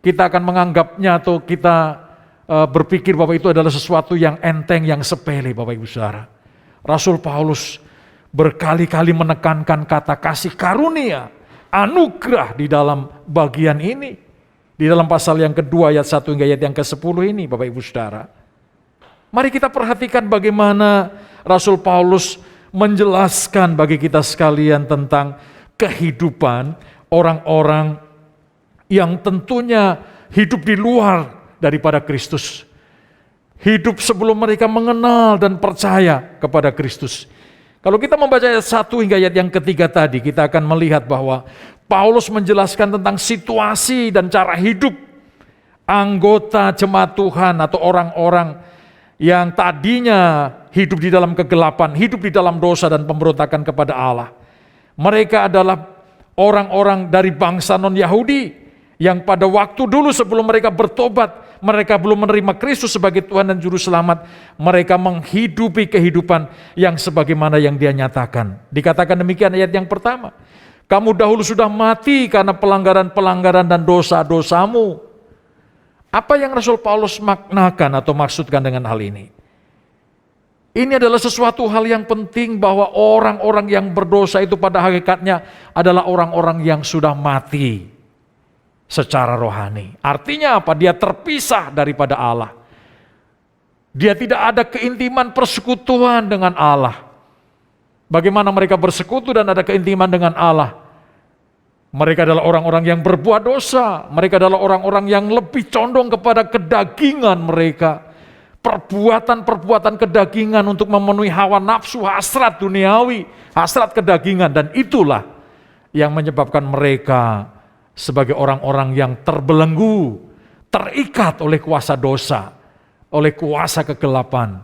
kita akan menganggapnya atau kita berpikir bahwa itu adalah sesuatu yang enteng, yang sepele, Bapak Ibu Saudara. Rasul Paulus berkali-kali menekankan kata kasih karunia, anugerah di dalam bagian ini. Di dalam pasal yang kedua ayat 1 hingga ayat yang ke-10 ini, Bapak Ibu Saudara. Mari kita perhatikan bagaimana Rasul Paulus menjelaskan bagi kita sekalian tentang kehidupan orang-orang yang tentunya hidup di luar daripada Kristus. Hidup sebelum mereka mengenal dan percaya kepada Kristus. Kalau kita membaca ayat 1 hingga ayat yang ketiga tadi, kita akan melihat bahwa Paulus menjelaskan tentang situasi dan cara hidup anggota jemaat Tuhan atau orang-orang yang tadinya hidup di dalam kegelapan, hidup di dalam dosa dan pemberontakan kepada Allah. Mereka adalah orang-orang dari bangsa non-Yahudi yang pada waktu dulu sebelum mereka bertobat, mereka belum menerima Kristus sebagai Tuhan dan Juru Selamat, mereka menghidupi kehidupan yang sebagaimana yang Dia nyatakan. Dikatakan demikian ayat yang pertama, kamu dahulu sudah mati karena pelanggaran-pelanggaran dan dosa-dosamu. Apa yang Rasul Paulus maknakan atau maksudkan dengan hal ini? Ini adalah sesuatu hal yang penting, bahwa orang-orang yang berdosa itu pada hakikatnya adalah orang-orang yang sudah mati secara rohani. Artinya apa? Dia terpisah daripada Allah. Dia tidak ada keintiman persekutuan dengan Allah. Bagaimana mereka bersekutu dan ada keintiman dengan Allah? Mereka adalah orang-orang yang berbuat dosa. Mereka adalah orang-orang yang lebih condong kepada kedagingan mereka. Perbuatan-perbuatan kedagingan untuk memenuhi hawa nafsu, hasrat duniawi, hasrat kedagingan. Dan itulah yang menyebabkan mereka sebagai orang-orang yang terbelenggu, terikat oleh kuasa dosa, oleh kuasa kegelapan,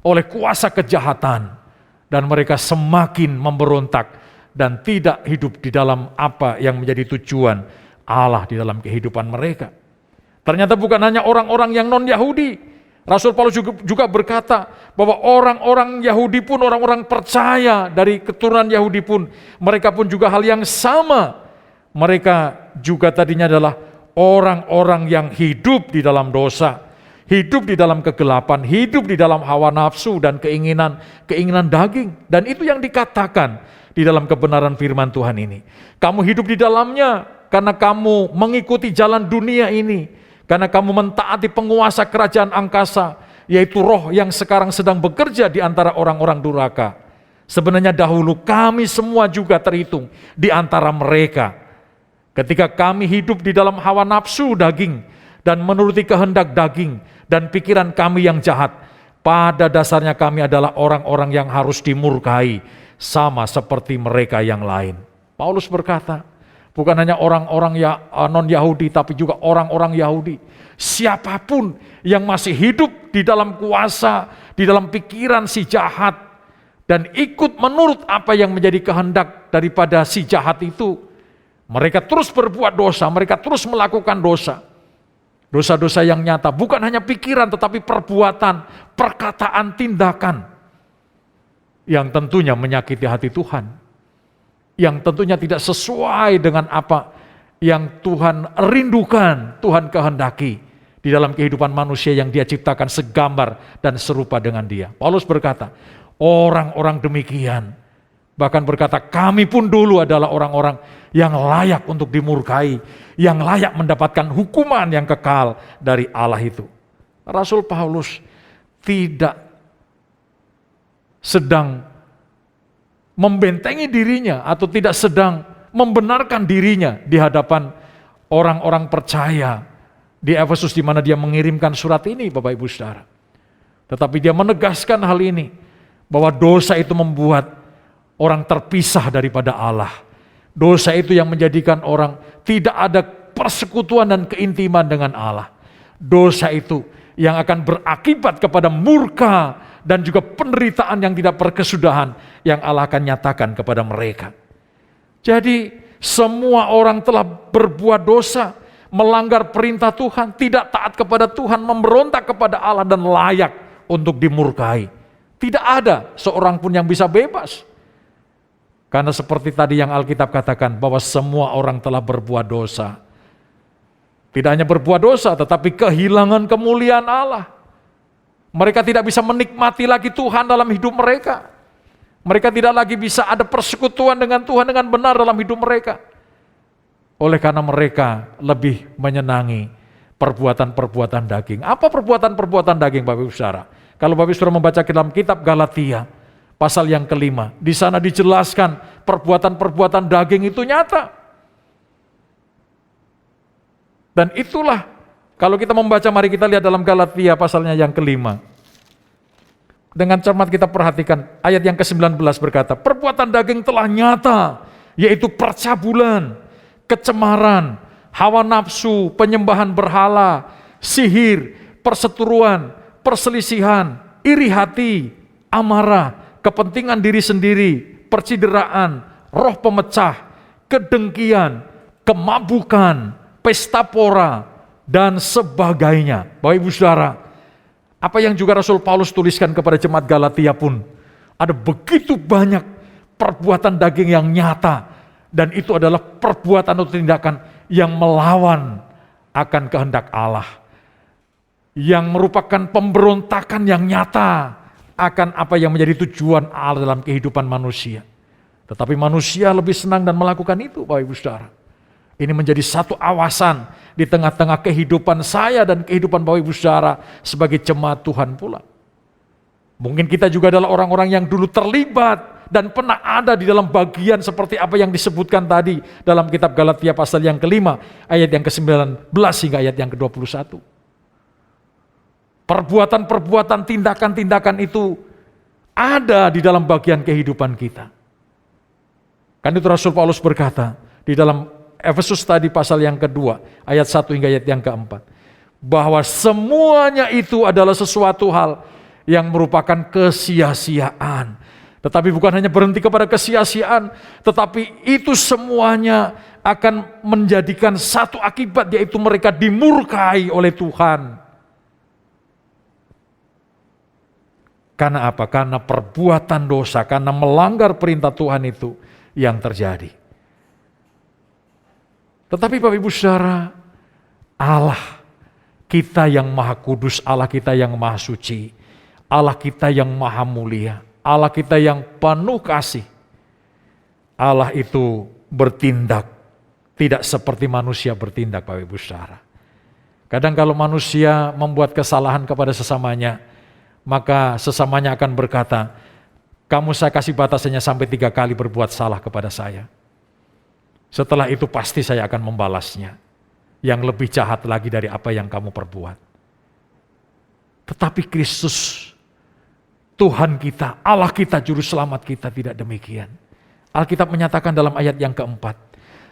oleh kuasa kejahatan. Dan mereka semakin memberontak dan tidak hidup di dalam apa yang menjadi tujuan Allah di dalam kehidupan mereka. Ternyata bukan hanya orang-orang yang non-Yahudi, Rasul Paulus juga berkata bahwa orang-orang Yahudi pun, orang-orang percaya dari keturunan Yahudi pun, mereka pun juga hal yang sama. Mereka juga tadinya adalah orang-orang yang hidup di dalam dosa, hidup di dalam kegelapan, hidup di dalam hawa nafsu dan keinginan daging. Dan itu yang dikatakan di dalam kebenaran firman Tuhan ini. Kamu hidup di dalamnya karena kamu mengikuti jalan dunia ini. Karena kamu mentaati penguasa kerajaan angkasa, yaitu roh yang sekarang sedang bekerja di antara orang-orang durhaka. Sebenarnya dahulu kami semua juga terhitung di antara mereka. Ketika kami hidup di dalam hawa nafsu daging dan menuruti kehendak daging dan pikiran kami yang jahat, pada dasarnya kami adalah orang-orang yang harus dimurkai sama seperti mereka yang lain. Paulus berkata, bukan hanya orang-orang non-Yahudi, tapi juga orang-orang Yahudi. Siapapun yang masih hidup di dalam kuasa, di dalam pikiran si jahat, dan ikut menurut apa yang menjadi kehendak daripada si jahat itu, mereka terus berbuat dosa, mereka terus melakukan dosa. Dosa-dosa yang nyata, bukan hanya pikiran, tetapi perbuatan, perkataan, tindakan, yang tentunya menyakiti hati Tuhan, yang tentunya tidak sesuai dengan apa yang Tuhan rindukan, Tuhan kehendaki di dalam kehidupan manusia yang Dia ciptakan segambar dan serupa dengan Dia. Paulus berkata, orang-orang demikian, bahkan berkata, kami pun dulu adalah orang-orang yang layak untuk dimurkai, yang layak mendapatkan hukuman yang kekal dari Allah itu. Rasul Paulus tidak sedang membentengi dirinya atau tidak sedang membenarkan dirinya di hadapan orang-orang percaya di Efesus, di mana dia mengirimkan surat ini, Bapak Ibu Saudara. Tetapi dia menegaskan hal ini, bahwa dosa itu membuat orang terpisah daripada Allah. Dosa itu yang menjadikan orang tidak ada persekutuan dan keintiman dengan Allah. Dosa itu yang akan berakibat kepada murka dan juga penderitaan yang tidak berkesudahan yang Allah akan nyatakan kepada mereka. Jadi semua orang telah berbuat dosa, melanggar perintah Tuhan, tidak taat kepada Tuhan, memberontak kepada Allah dan layak untuk dimurkai. Tidak ada seorang pun yang bisa bebas. Karena seperti tadi yang Alkitab katakan, bahwa semua orang telah berbuat dosa. Tidak hanya berbuat dosa, tetapi kehilangan kemuliaan Allah. Mereka tidak bisa menikmati lagi Tuhan dalam hidup mereka. Mereka tidak lagi bisa ada persekutuan dengan Tuhan dengan benar dalam hidup mereka. Oleh karena mereka lebih menyenangi perbuatan-perbuatan daging. Apa perbuatan-perbuatan daging, Bapak Ibu Saudara? Kalau Bapak Ibu Saudara membaca dalam kitab Galatia, pasal yang kelima, di sana dijelaskan perbuatan-perbuatan daging itu nyata. Dan itulah, kalau kita membaca, mari kita lihat dalam Galatia pasalnya yang kelima. Dengan cermat kita perhatikan, ayat yang ke-19 berkata, perbuatan daging telah nyata, yaitu percabulan, kecemaran, hawa nafsu, penyembahan berhala, sihir, perseteruan, perselisihan, iri hati, amarah, kepentingan diri sendiri, percideraan, roh pemecah, kedengkian, kemabukan, pesta pora, dan sebagainya. Bapak Ibu Saudara, apa yang juga Rasul Paulus tuliskan kepada jemaat Galatia pun, ada begitu banyak perbuatan daging yang nyata, dan itu adalah perbuatan atau tindakan yang melawan akan kehendak Allah, yang merupakan pemberontakan yang nyata akan apa yang menjadi tujuan Allah dalam kehidupan manusia. Tetapi manusia lebih senang dan melakukan itu, Bapak Ibu Saudara. Ini menjadi satu awasan di tengah-tengah kehidupan saya dan kehidupan Bapak Ibu Saudara sebagai jemaat Tuhan pula. Mungkin kita juga adalah orang-orang yang dulu terlibat dan pernah ada di dalam bagian seperti apa yang disebutkan tadi dalam kitab Galatia pasal yang kelima, ayat yang ke-19 hingga ayat yang ke-21. Perbuatan-perbuatan, tindakan-tindakan itu ada di dalam bagian kehidupan kita. Kan itu Rasul Paulus berkata di dalam Efesus tadi pasal yang kedua, ayat 1 hingga ayat yang keempat, bahwa semuanya itu adalah sesuatu hal yang merupakan kesia-siaan. Tetapi bukan hanya berhenti kepada kesia-siaan, tetapi itu semuanya akan menjadikan satu akibat, yaitu mereka dimurkai oleh Tuhan. Karena apa? Karena perbuatan dosa, karena melanggar perintah Tuhan itu yang terjadi. Tetapi Bapak Ibu Saudara, Allah kita yang maha kudus, Allah kita yang maha suci, Allah kita yang maha mulia, Allah kita yang penuh kasih. Allah itu bertindak tidak seperti manusia bertindak, Bapak Ibu Saudara. Kadang kalau manusia membuat kesalahan kepada sesamanya, maka sesamanya akan berkata, kamu saya kasih batasannya sampai 3 kali berbuat salah kepada saya. Setelah itu pasti saya akan membalasnya, yang lebih jahat lagi dari apa yang kamu perbuat. Tetapi Kristus, Tuhan kita, Allah kita, Juru Selamat kita tidak demikian. Alkitab menyatakan dalam ayat yang keempat,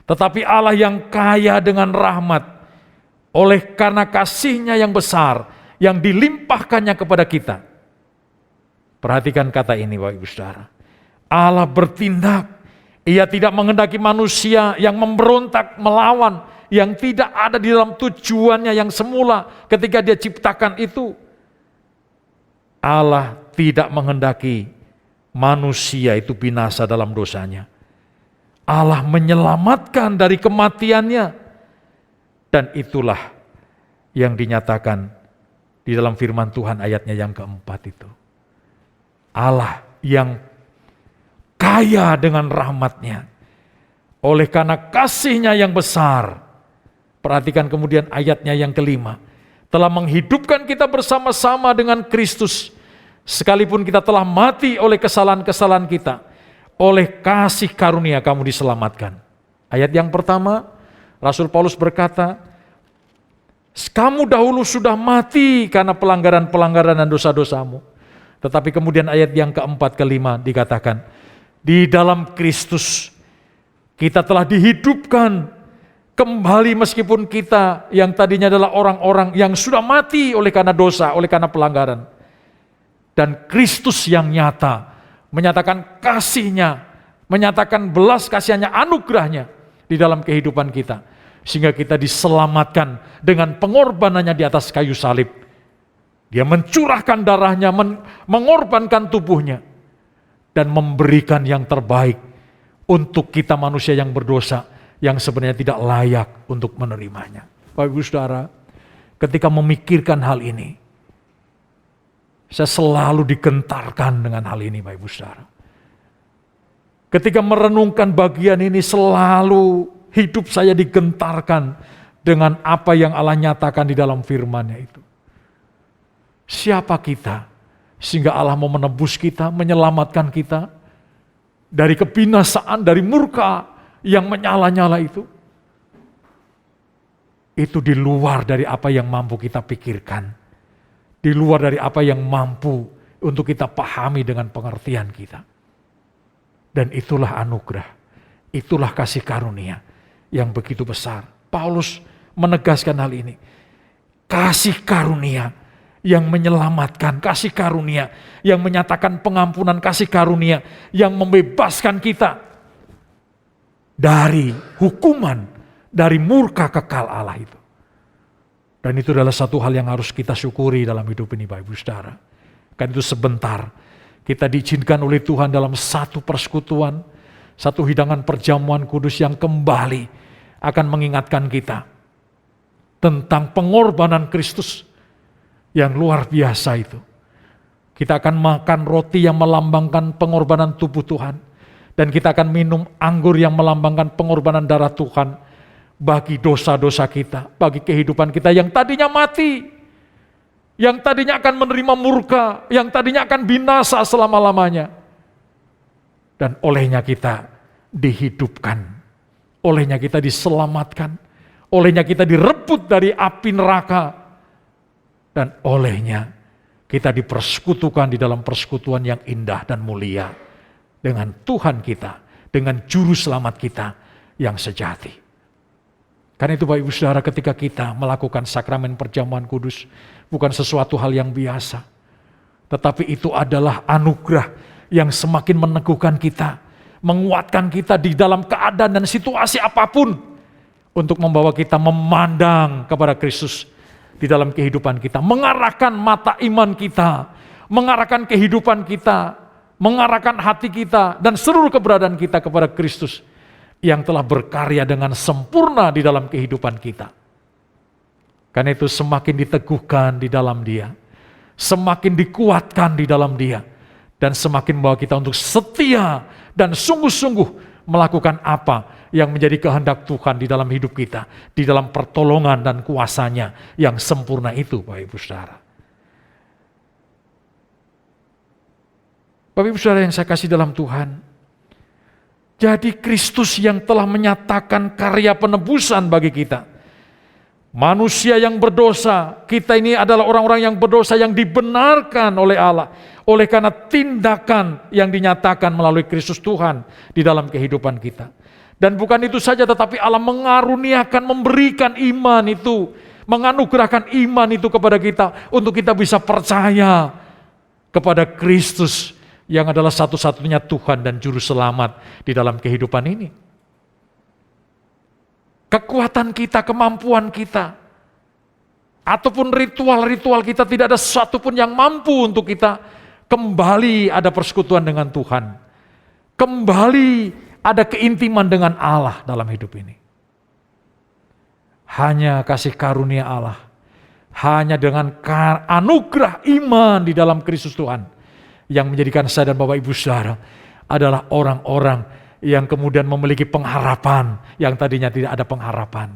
tetapi Allah yang kaya dengan rahmat, oleh karena kasih-Nya yang besar, yang dilimpahkannya kepada kita. Perhatikan kata ini Bapak Ibu Saudara. Allah bertindak. Ia tidak menghendaki manusia yang memberontak, melawan, yang tidak ada di dalam tujuannya yang semula ketika Dia ciptakan itu. Allah tidak menghendaki manusia itu binasa dalam dosanya. Allah menyelamatkan dari kematiannya. Dan itulah yang dinyatakan di dalam firman Tuhan ayatnya yang keempat itu. Allah yang kaya dengan rahmat-Nya, oleh karena kasih-Nya yang besar. Perhatikan kemudian ayatnya yang kelima, telah menghidupkan kita bersama-sama dengan Kristus, sekalipun kita telah mati oleh kesalahan-kesalahan kita, oleh kasih karunia kamu diselamatkan. Ayat yang pertama, Rasul Paulus berkata, kamu dahulu sudah mati karena pelanggaran-pelanggaran dan dosa-dosamu. Tetapi kemudian ayat yang keempat, kelima dikatakan, di dalam Kristus kita telah dihidupkan kembali meskipun kita yang tadinya adalah orang-orang yang sudah mati oleh karena dosa, oleh karena pelanggaran. Dan Kristus yang nyata menyatakan kasih-Nya, menyatakan belas kasihan-Nya, anugerah-Nya di dalam kehidupan kita. Sehingga kita diselamatkan dengan pengorbanannya di atas kayu salib. Dia mencurahkan darahnya, mengorbankan tubuhnya, dan memberikan yang terbaik untuk kita manusia yang berdosa, yang sebenarnya tidak layak untuk menerimanya. Bapak Ibu Saudara, ketika memikirkan hal ini, saya selalu digentarkan dengan hal ini Bapak Ibu Saudara. Ketika merenungkan bagian ini selalu hidup saya digentarkan dengan apa yang Allah nyatakan di dalam firman-Nya itu. Siapa kita sehingga Allah mau menebus kita, menyelamatkan kita dari kebinasaan, dari murka yang menyala-nyala itu? Itu di luar dari apa yang mampu kita pikirkan. Di luar dari apa yang mampu untuk kita pahami dengan pengertian kita. Dan itulah anugerah, itulah kasih karunia yang begitu besar. Paulus menegaskan hal ini. Kasih karunia yang menyelamatkan, kasih karunia yang menyatakan pengampunan, kasih karunia yang membebaskan kita dari hukuman, dari murka kekal Allah itu. Dan itu adalah satu hal yang harus kita syukuri dalam hidup ini Bapak Ibu Saudara. Kan itu sebentar kita diizinkan oleh Tuhan dalam satu persekutuan, satu hidangan perjamuan kudus yang kembali akan mengingatkan kita tentang pengorbanan Kristus yang luar biasa itu. Kita akan makan roti yang melambangkan pengorbanan tubuh Tuhan. Dan kita akan minum anggur yang melambangkan pengorbanan darah Tuhan bagi dosa-dosa kita, bagi kehidupan kita yang tadinya mati, yang tadinya akan menerima murka, yang tadinya akan binasa selama-lamanya. Dan olehnya kita dihidupkan, olehnya kita diselamatkan, olehnya kita direbut dari api neraka, dan olehnya kita dipersekutukan di dalam persekutuan yang indah dan mulia dengan Tuhan kita, dengan Juru Selamat kita yang sejati. Karena itu Bapak Ibu Saudara, ketika kita melakukan sakramen perjamuan kudus, bukan sesuatu hal yang biasa, tetapi itu adalah anugerah yang semakin meneguhkan kita, menguatkan kita di dalam keadaan dan situasi apapun, untuk membawa kita memandang kepada Kristus di dalam kehidupan kita, mengarahkan mata iman kita, mengarahkan kehidupan kita, mengarahkan hati kita, dan seluruh keberadaan kita kepada Kristus yang telah berkarya dengan sempurna di dalam kehidupan kita. Karena itu semakin diteguhkan di dalam Dia, semakin dikuatkan di dalam Dia, dan semakin membawa kita untuk setia dan sungguh-sungguh melakukan apa yang menjadi kehendak Tuhan di dalam hidup kita, di dalam pertolongan dan kuasa-Nya yang sempurna itu, Bapak Ibu Saudara. Bapak Ibu Saudara yang saya kasih dalam Tuhan, jadi Kristus yang telah menyatakan karya penebusan bagi kita. Manusia yang berdosa, kita ini adalah orang-orang yang berdosa yang dibenarkan oleh Allah. Oleh karena tindakan yang dinyatakan melalui Kristus Tuhan di dalam kehidupan kita. Dan bukan itu saja, tetapi Allah mengaruniakan, memberikan iman itu, menganugerahkan iman itu kepada kita, untuk kita bisa percaya kepada Kristus yang adalah satu-satunya Tuhan dan Juru Selamat di dalam kehidupan ini. Kekuatan kita, kemampuan kita, ataupun ritual-ritual kita, tidak ada sesuatu pun yang mampu untuk kita kembali ada persekutuan dengan Tuhan. Kembali ada keintiman dengan Allah dalam hidup ini. Hanya kasih karunia Allah, hanya dengan anugerah iman di dalam Kristus Tuhan, yang menjadikan saya dan Bapak Ibu Saudara adalah orang-orang yang kemudian memiliki pengharapan yang tadinya tidak ada pengharapan.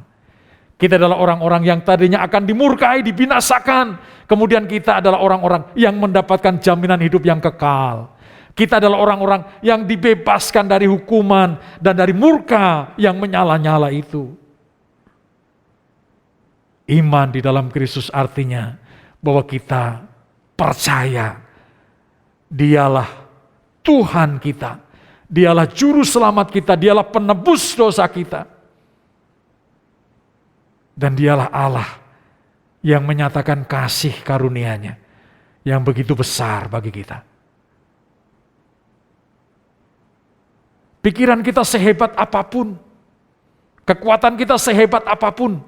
Kita adalah orang-orang yang tadinya akan dimurkai, dibinasakan. Kemudian kita adalah orang-orang yang mendapatkan jaminan hidup yang kekal. Kita adalah orang-orang yang dibebaskan dari hukuman dan dari murka yang menyala-nyala itu. Iman di dalam Kristus artinya bahwa kita percaya Dialah Tuhan kita. Dialah Juru Selamat kita, Dialah penebus dosa kita. Dan Dialah Allah yang menyatakan kasih karunia-Nya yang begitu besar bagi kita. Pikiran kita sehebat apapun, kekuatan kita sehebat apapun,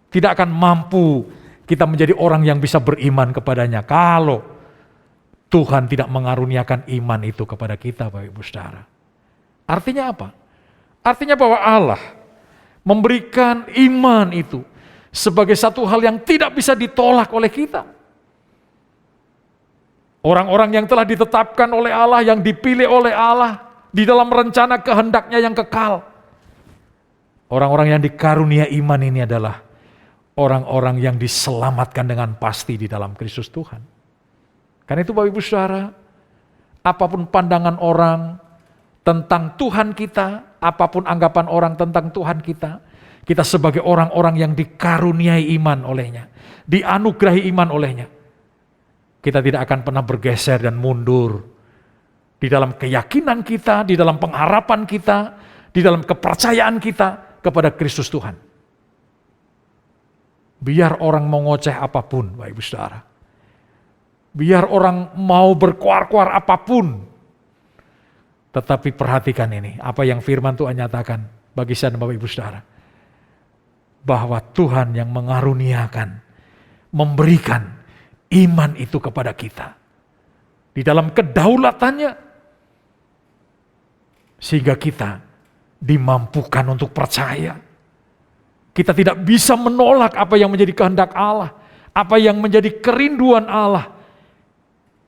tidak akan mampu kita menjadi orang yang bisa beriman kepada-Nya kalau Tuhan tidak mengaruniakan iman itu kepada kita, Bapak Ibu Saudara. Artinya apa? Artinya bahwa Allah memberikan iman itu sebagai satu hal yang tidak bisa ditolak oleh kita. Orang-orang yang telah ditetapkan oleh Allah, yang dipilih oleh Allah di dalam rencana kehendak-Nya yang kekal. Orang-orang yang dikarunia iman ini adalah orang-orang yang diselamatkan dengan pasti di dalam Kristus Tuhan. Karena itu Bapak Ibu Saudara, apapun pandangan orang tentang Tuhan kita, apapun anggapan orang tentang Tuhan kita sebagai orang-orang yang dikaruniai iman oleh-Nya, dianugerahi iman oleh-Nya, kita tidak akan pernah bergeser dan mundur di dalam keyakinan kita, di dalam pengharapan kita, di dalam kepercayaan kita kepada Kristus Tuhan. Biar orang mau ngoceh apapun, Bapak Ibu Saudara, biar orang mau berkuar-kuar apapun, tetapi perhatikan ini, apa yang firman Tuhan nyatakan bagi saya dan Bapak Ibu Saudara. Bahwa Tuhan yang mengaruniakan, memberikan iman itu kepada kita. Di dalam kedaulatannya, sehingga kita dimampukan untuk percaya. Kita tidak bisa menolak apa yang menjadi kehendak Allah, apa yang menjadi kerinduan Allah,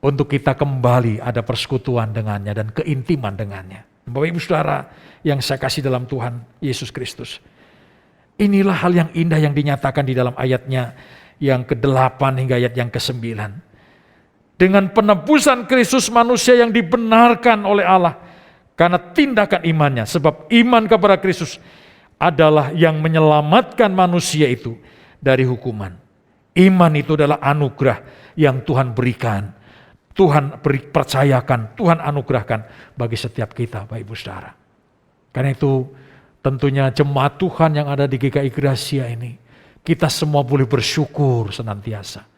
untuk kita kembali ada persekutuan dengannya dan keintiman dengannya. Bapak Ibu Saudara yang saya kasih dalam Tuhan Yesus Kristus. Inilah hal yang indah yang dinyatakan di dalam ayatnya yang ke-8 hingga ayat yang ke-9. Dengan penebusan Kristus manusia yang dibenarkan oleh Allah karena tindakan imannya. Sebab iman kepada Kristus adalah yang menyelamatkan manusia itu dari hukuman. Iman itu adalah anugerah yang Tuhan berikan. Tuhan percayakan, Tuhan anugerahkan bagi setiap kita, Bapak Ibu Saudara. Karena itu tentunya jemaat Tuhan yang ada di GKI Gracia ini, kita semua boleh bersyukur senantiasa.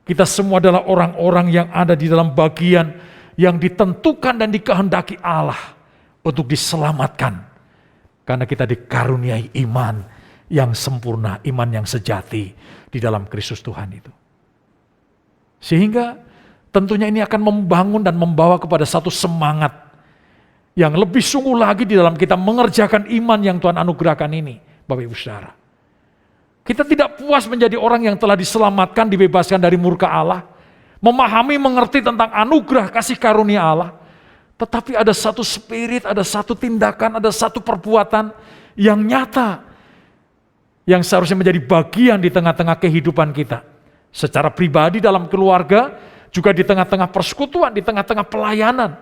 Kita semua adalah orang-orang yang ada di dalam bagian yang ditentukan dan dikehendaki Allah untuk diselamatkan. Karena kita dikaruniai iman yang sempurna, iman yang sejati di dalam Kristus Tuhan itu. Sehingga tentunya ini akan membangun dan membawa kepada satu semangat yang lebih sungguh lagi di dalam kita mengerjakan iman yang Tuhan anugerahkan ini, Bapak Ibu Saudara. Kita tidak puas menjadi orang yang telah diselamatkan, dibebaskan dari murka Allah, memahami, mengerti tentang anugerah kasih karunia Allah, tetapi ada satu spirit, ada satu tindakan, ada satu perbuatan yang nyata, yang seharusnya menjadi bagian di tengah-tengah kehidupan kita. Secara pribadi dalam keluarga, juga di tengah-tengah persekutuan, di tengah-tengah pelayanan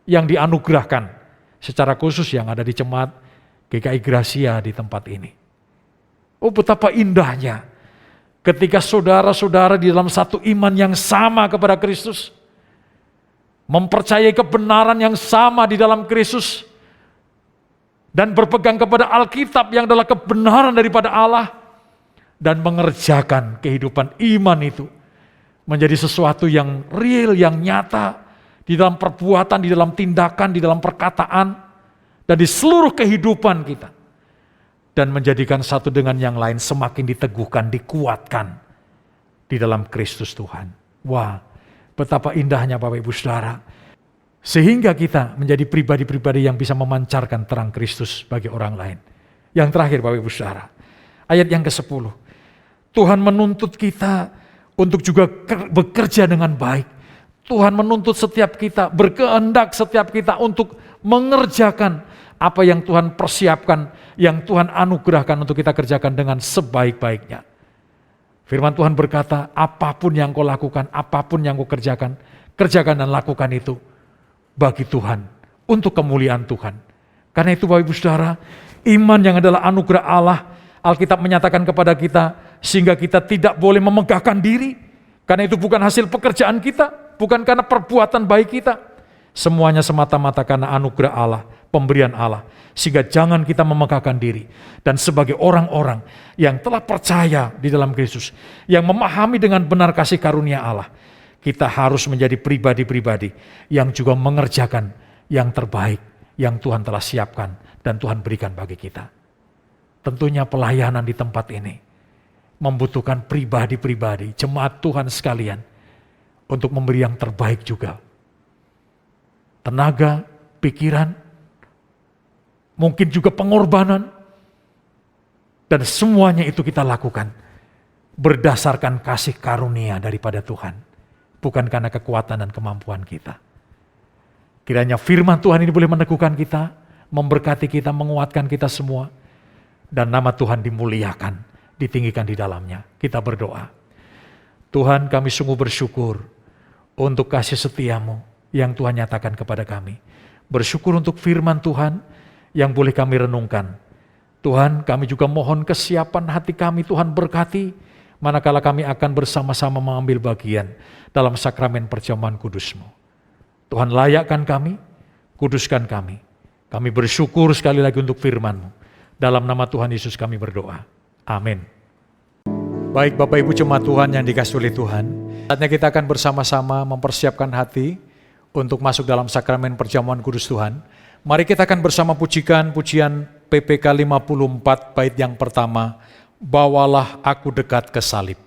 yang dianugerahkan. Secara khusus yang ada di Jemaat GKI Gracia di tempat ini. Oh, betapa indahnya ketika saudara-saudara di dalam satu iman yang sama kepada Kristus, mempercayai kebenaran yang sama di dalam Kristus, dan berpegang kepada Alkitab yang adalah kebenaran daripada Allah, dan mengerjakan kehidupan iman itu menjadi sesuatu yang real, yang nyata, di dalam perbuatan, di dalam tindakan, di dalam perkataan, dan di seluruh kehidupan kita. Dan menjadikan satu dengan yang lain semakin diteguhkan, dikuatkan di dalam Kristus Tuhan. Wah, betapa indahnya Bapak Ibu Saudara. Sehingga kita menjadi pribadi-pribadi yang bisa memancarkan terang Kristus bagi orang lain. Yang terakhir Bapak Ibu Saudara, ayat yang ke-10. Tuhan menuntut kita untuk juga bekerja dengan baik. Tuhan menuntut setiap kita, berkehendak setiap kita untuk mengerjakan apa yang Tuhan persiapkan, yang Tuhan anugerahkan untuk kita kerjakan dengan sebaik-baiknya. Firman Tuhan berkata, apapun yang kau lakukan, apapun yang kau kerjakan, kerjakan dan lakukan itu bagi Tuhan, untuk kemuliaan Tuhan. Karena itu Bapak Ibu Saudara, iman yang adalah anugerah Allah, Alkitab menyatakan kepada kita, sehingga kita tidak boleh memegahkan diri, karena itu bukan hasil pekerjaan kita, bukan karena perbuatan baik kita. Semuanya semata-mata karena anugerah Allah, pemberian Allah. Sehingga jangan kita memegahkan diri. Dan sebagai orang-orang yang telah percaya di dalam Kristus, yang memahami dengan benar kasih karunia Allah, kita harus menjadi pribadi-pribadi yang juga mengerjakan yang terbaik yang Tuhan telah siapkan dan Tuhan berikan bagi kita. Tentunya pelayanan di tempat ini membutuhkan pribadi-pribadi, jemaat Tuhan sekalian, untuk memberi yang terbaik juga. Tenaga, pikiran, mungkin juga pengorbanan, dan semuanya itu kita lakukan berdasarkan kasih karunia daripada Tuhan, bukan karena kekuatan dan kemampuan kita. Kiranya firman Tuhan ini boleh meneguhkan kita, memberkati kita, menguatkan kita semua, dan nama Tuhan dimuliakan, ditinggikan di dalamnya. Kita berdoa. Tuhan, kami sungguh bersyukur untuk kasih setiamu yang Tuhan nyatakan kepada kami. Bersyukur untuk firman Tuhan yang boleh kami renungkan. Tuhan, kami juga mohon kesiapan hati kami, Tuhan berkati, manakala kami akan bersama-sama mengambil bagian dalam sakramen perjamuan kudus-Mu. Tuhan, layakkan kami, kuduskan kami. Kami bersyukur sekali lagi untuk firman-Mu. Dalam nama Tuhan Yesus kami berdoa. Amin. Baik Bapak Ibu jemaat Tuhan yang dikasihi oleh Tuhan, saatnya kita akan bersama-sama mempersiapkan hati untuk masuk dalam sakramen perjamuan kudus Tuhan. Mari kita akan bersama pujikan pujian PPK 54 bait yang pertama, Bawalah Aku Dekat ke Salib.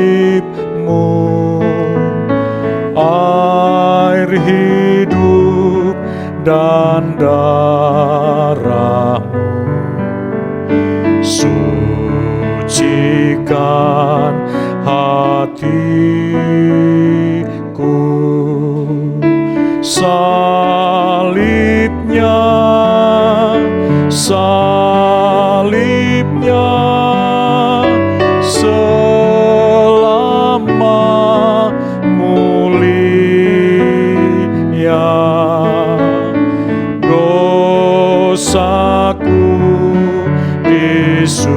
Salib-Mu, air hidup dan darah-Mu, sucikan hatiku. Salibnya, salibnya, selama mulia, dosaku disucikan.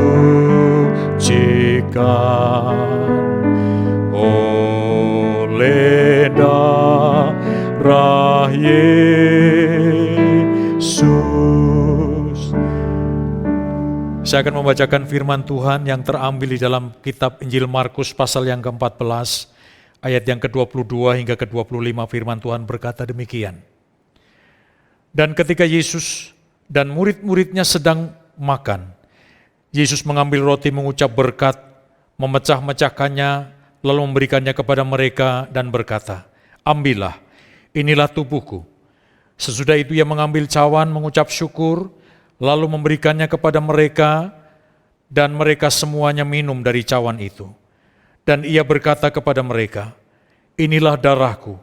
Saya akan membacakan firman Tuhan yang terambil di dalam kitab Injil Markus pasal yang ke-14, ayat yang ke-22 hingga ke-25. Firman Tuhan berkata demikian. Dan ketika Yesus dan murid-muridnya sedang makan, Yesus mengambil roti, mengucap berkat, memecah-mecahkannya, lalu memberikannya kepada mereka dan berkata, "Ambillah, inilah tubuhku." Sesudah itu ia mengambil cawan, mengucap syukur, lalu memberikannya kepada mereka, dan mereka semuanya minum dari cawan itu. Dan ia berkata kepada mereka, "Inilah darahku,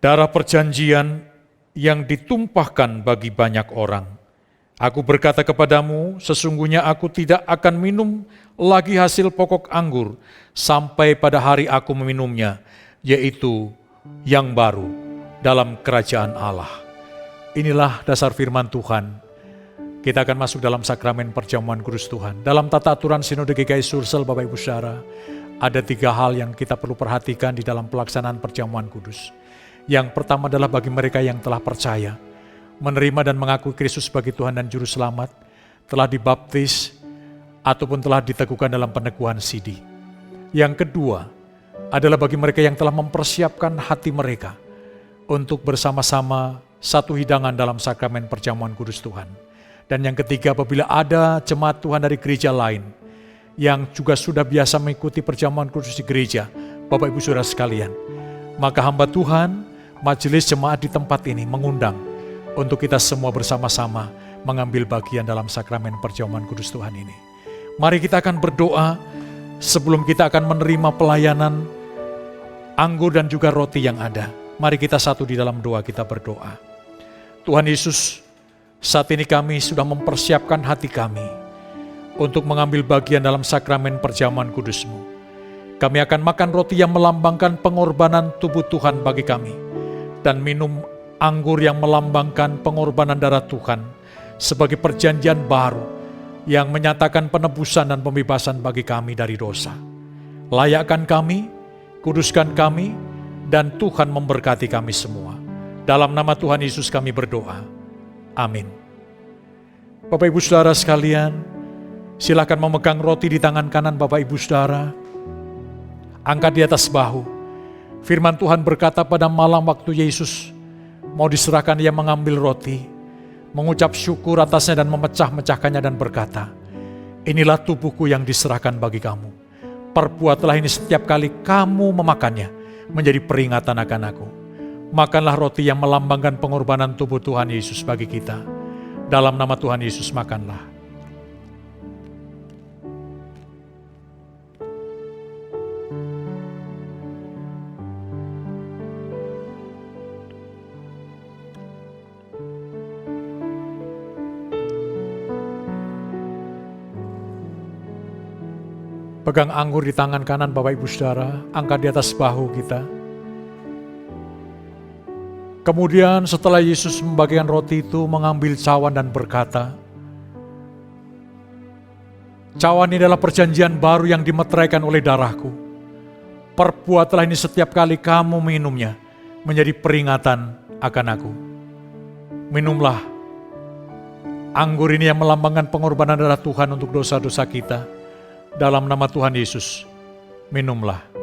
darah perjanjian yang ditumpahkan bagi banyak orang. Aku berkata kepadamu, sesungguhnya aku tidak akan minum lagi hasil pokok anggur sampai pada hari aku meminumnya, yaitu yang baru dalam kerajaan Allah." Inilah dasar firman Tuhan. Kita akan masuk dalam sakramen perjamuan kudus Tuhan. Dalam tata aturan Sinode GKI Sulsel, Bapak Ibu Saudara, ada 3 hal yang kita perlu perhatikan di dalam pelaksanaan perjamuan kudus. Yang pertama adalah bagi mereka yang telah percaya, menerima dan mengakui Kristus sebagai Tuhan dan Juru Selamat, telah dibaptis, ataupun telah diteguhkan dalam peneguhan sidi. Yang kedua adalah bagi mereka yang telah mempersiapkan hati mereka untuk bersama-sama satu hidangan dalam sakramen perjamuan kudus Tuhan. Dan yang ketiga, apabila ada jemaat Tuhan dari gereja lain yang juga sudah biasa mengikuti perjamuan kudus di gereja, Bapak Ibu Saudara sekalian, maka hamba Tuhan, majelis jemaat di tempat ini mengundang untuk kita semua bersama-sama mengambil bagian dalam sakramen perjamuan kudus Tuhan ini. Mari kita akan berdoa sebelum kita akan menerima pelayanan anggur dan juga roti yang ada. Mari kita satu di dalam doa, kita berdoa. Tuhan Yesus, saat ini kami sudah mempersiapkan hati kami untuk mengambil bagian dalam sakramen perjamuan kudus-Mu. Kami akan makan roti yang melambangkan pengorbanan tubuh Tuhan bagi kami, dan minum anggur yang melambangkan pengorbanan darah Tuhan sebagai perjanjian baru yang menyatakan penebusan dan pembebasan bagi kami dari dosa. Layakkan kami, kuduskan kami, dan Tuhan memberkati kami semua. Dalam nama Tuhan Yesus kami berdoa. Amin. Bapak Ibu Saudara sekalian, silakan memegang roti di tangan kanan Bapak Ibu Saudara. Angkat di atas bahu. Firman Tuhan berkata pada malam waktu Yesus mau diserahkan, ia mengambil roti, mengucap syukur atasnya dan memecah-mecahkannya dan berkata, "Inilah tubuhku yang diserahkan bagi kamu. Perbuatlah ini setiap kali kamu memakannya menjadi peringatan akan aku." Makanlah roti yang melambangkan pengorbanan tubuh Tuhan Yesus bagi kita. Dalam nama Tuhan Yesus makanlah. Pegang anggur di tangan kanan Bapak Ibu Saudara, angkat di atas bahu kita. Kemudian setelah Yesus membagikan roti itu, mengambil cawan dan berkata, "Cawan ini adalah perjanjian baru yang dimeteraikan oleh darahku. Perbuatlah ini setiap kali kamu minumnya menjadi peringatan akan aku." Minumlah anggur ini yang melambangkan pengorbanan darah Tuhan untuk dosa-dosa kita. Dalam nama Tuhan Yesus, minumlah.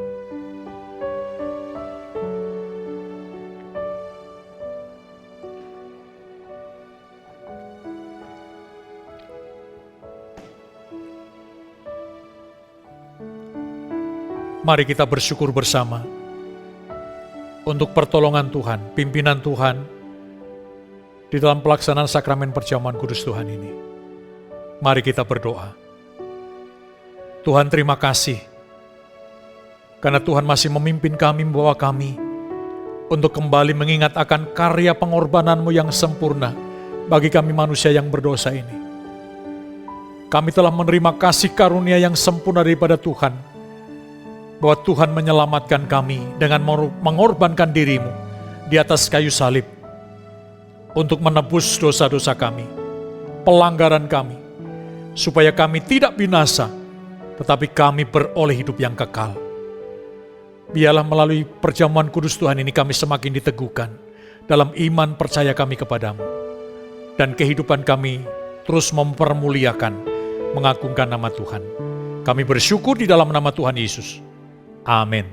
Mari kita bersyukur bersama untuk pertolongan Tuhan, pimpinan Tuhan di dalam pelaksanaan sakramen perjamuan kudus Tuhan ini. Mari kita berdoa. Tuhan, terima kasih karena Tuhan masih memimpin kami, membawa kami untuk kembali mengingat akan karya pengorbanan-Mu yang sempurna bagi kami manusia yang berdosa ini. Kami telah menerima kasih karunia yang sempurna daripada Tuhan, bahwa Tuhan menyelamatkan kami dengan mengorbankan diri-Mu di atas kayu salib untuk menebus dosa-dosa kami, pelanggaran kami, supaya kami tidak binasa, tetapi kami beroleh hidup yang kekal. Biarlah melalui perjamuan kudus Tuhan ini kami semakin diteguhkan dalam iman percaya kami kepadamu, dan kehidupan kami terus mempermuliakan, mengagungkan nama Tuhan. Kami bersyukur di dalam nama Tuhan Yesus. Amin.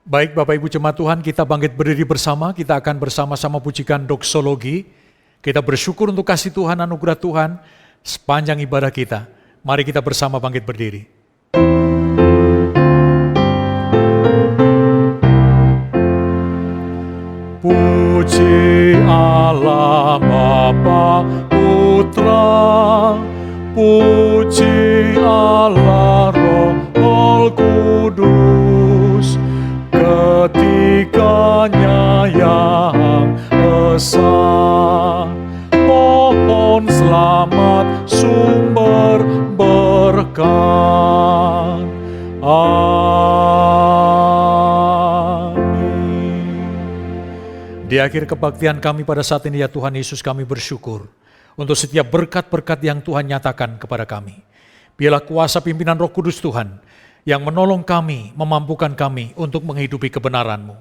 Baik Bapak Ibu jemaat Tuhan, kita bangkit berdiri bersama, kita akan bersama-sama pujikan doksologi. Kita bersyukur untuk kasih Tuhan, anugerah Tuhan sepanjang ibadah kita. Mari kita bersama bangkit berdiri. Puji Allah Bapa Putra, puji Allah Roh Kudus, ketiganya yang esa. Mohon selamat sumber berkat. Di akhir kebaktian kami pada saat ini ya Tuhan Yesus, kami bersyukur untuk setiap berkat-berkat yang Tuhan nyatakan kepada kami. Biarlah kuasa pimpinan Roh Kudus Tuhan yang menolong kami, memampukan kami untuk menghidupi kebenaran-Mu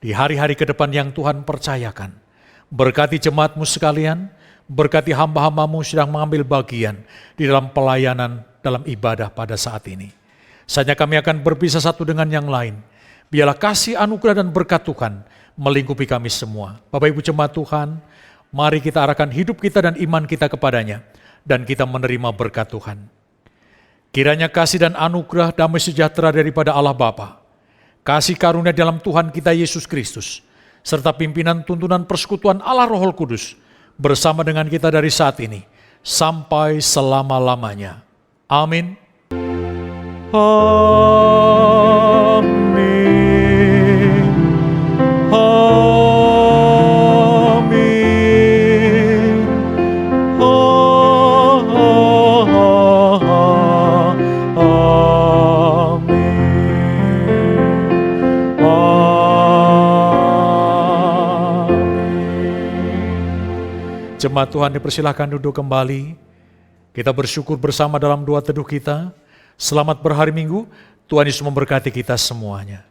di hari-hari ke depan yang Tuhan percayakan. Berkati jemaat-Mu sekalian, berkati hamba-hamba-Mu sedang mengambil bagian di dalam pelayanan, dalam ibadah pada saat ini. Saatnya kami akan berpisah satu dengan yang lain. Biarlah kasih anugerah dan berkat Tuhan melingkupi kami semua. Bapak Ibu jemaat Tuhan, mari kita arahkan hidup kita dan iman kita kepadanya, dan kita menerima berkat Tuhan. Kiranya kasih dan anugerah damai sejahtera daripada Allah Bapa, kasih karunia dalam Tuhan kita Yesus Kristus, serta pimpinan tuntunan persekutuan Allah Roh Kudus, bersama dengan kita dari saat ini, sampai selama-lamanya. Amin. Amin. Amin. Jemaat Tuhan dipersilahkan duduk kembali. Kita bersyukur bersama dalam doa teduh kita. Selamat berhari Minggu, Tuhan Yesus memberkati kita semuanya.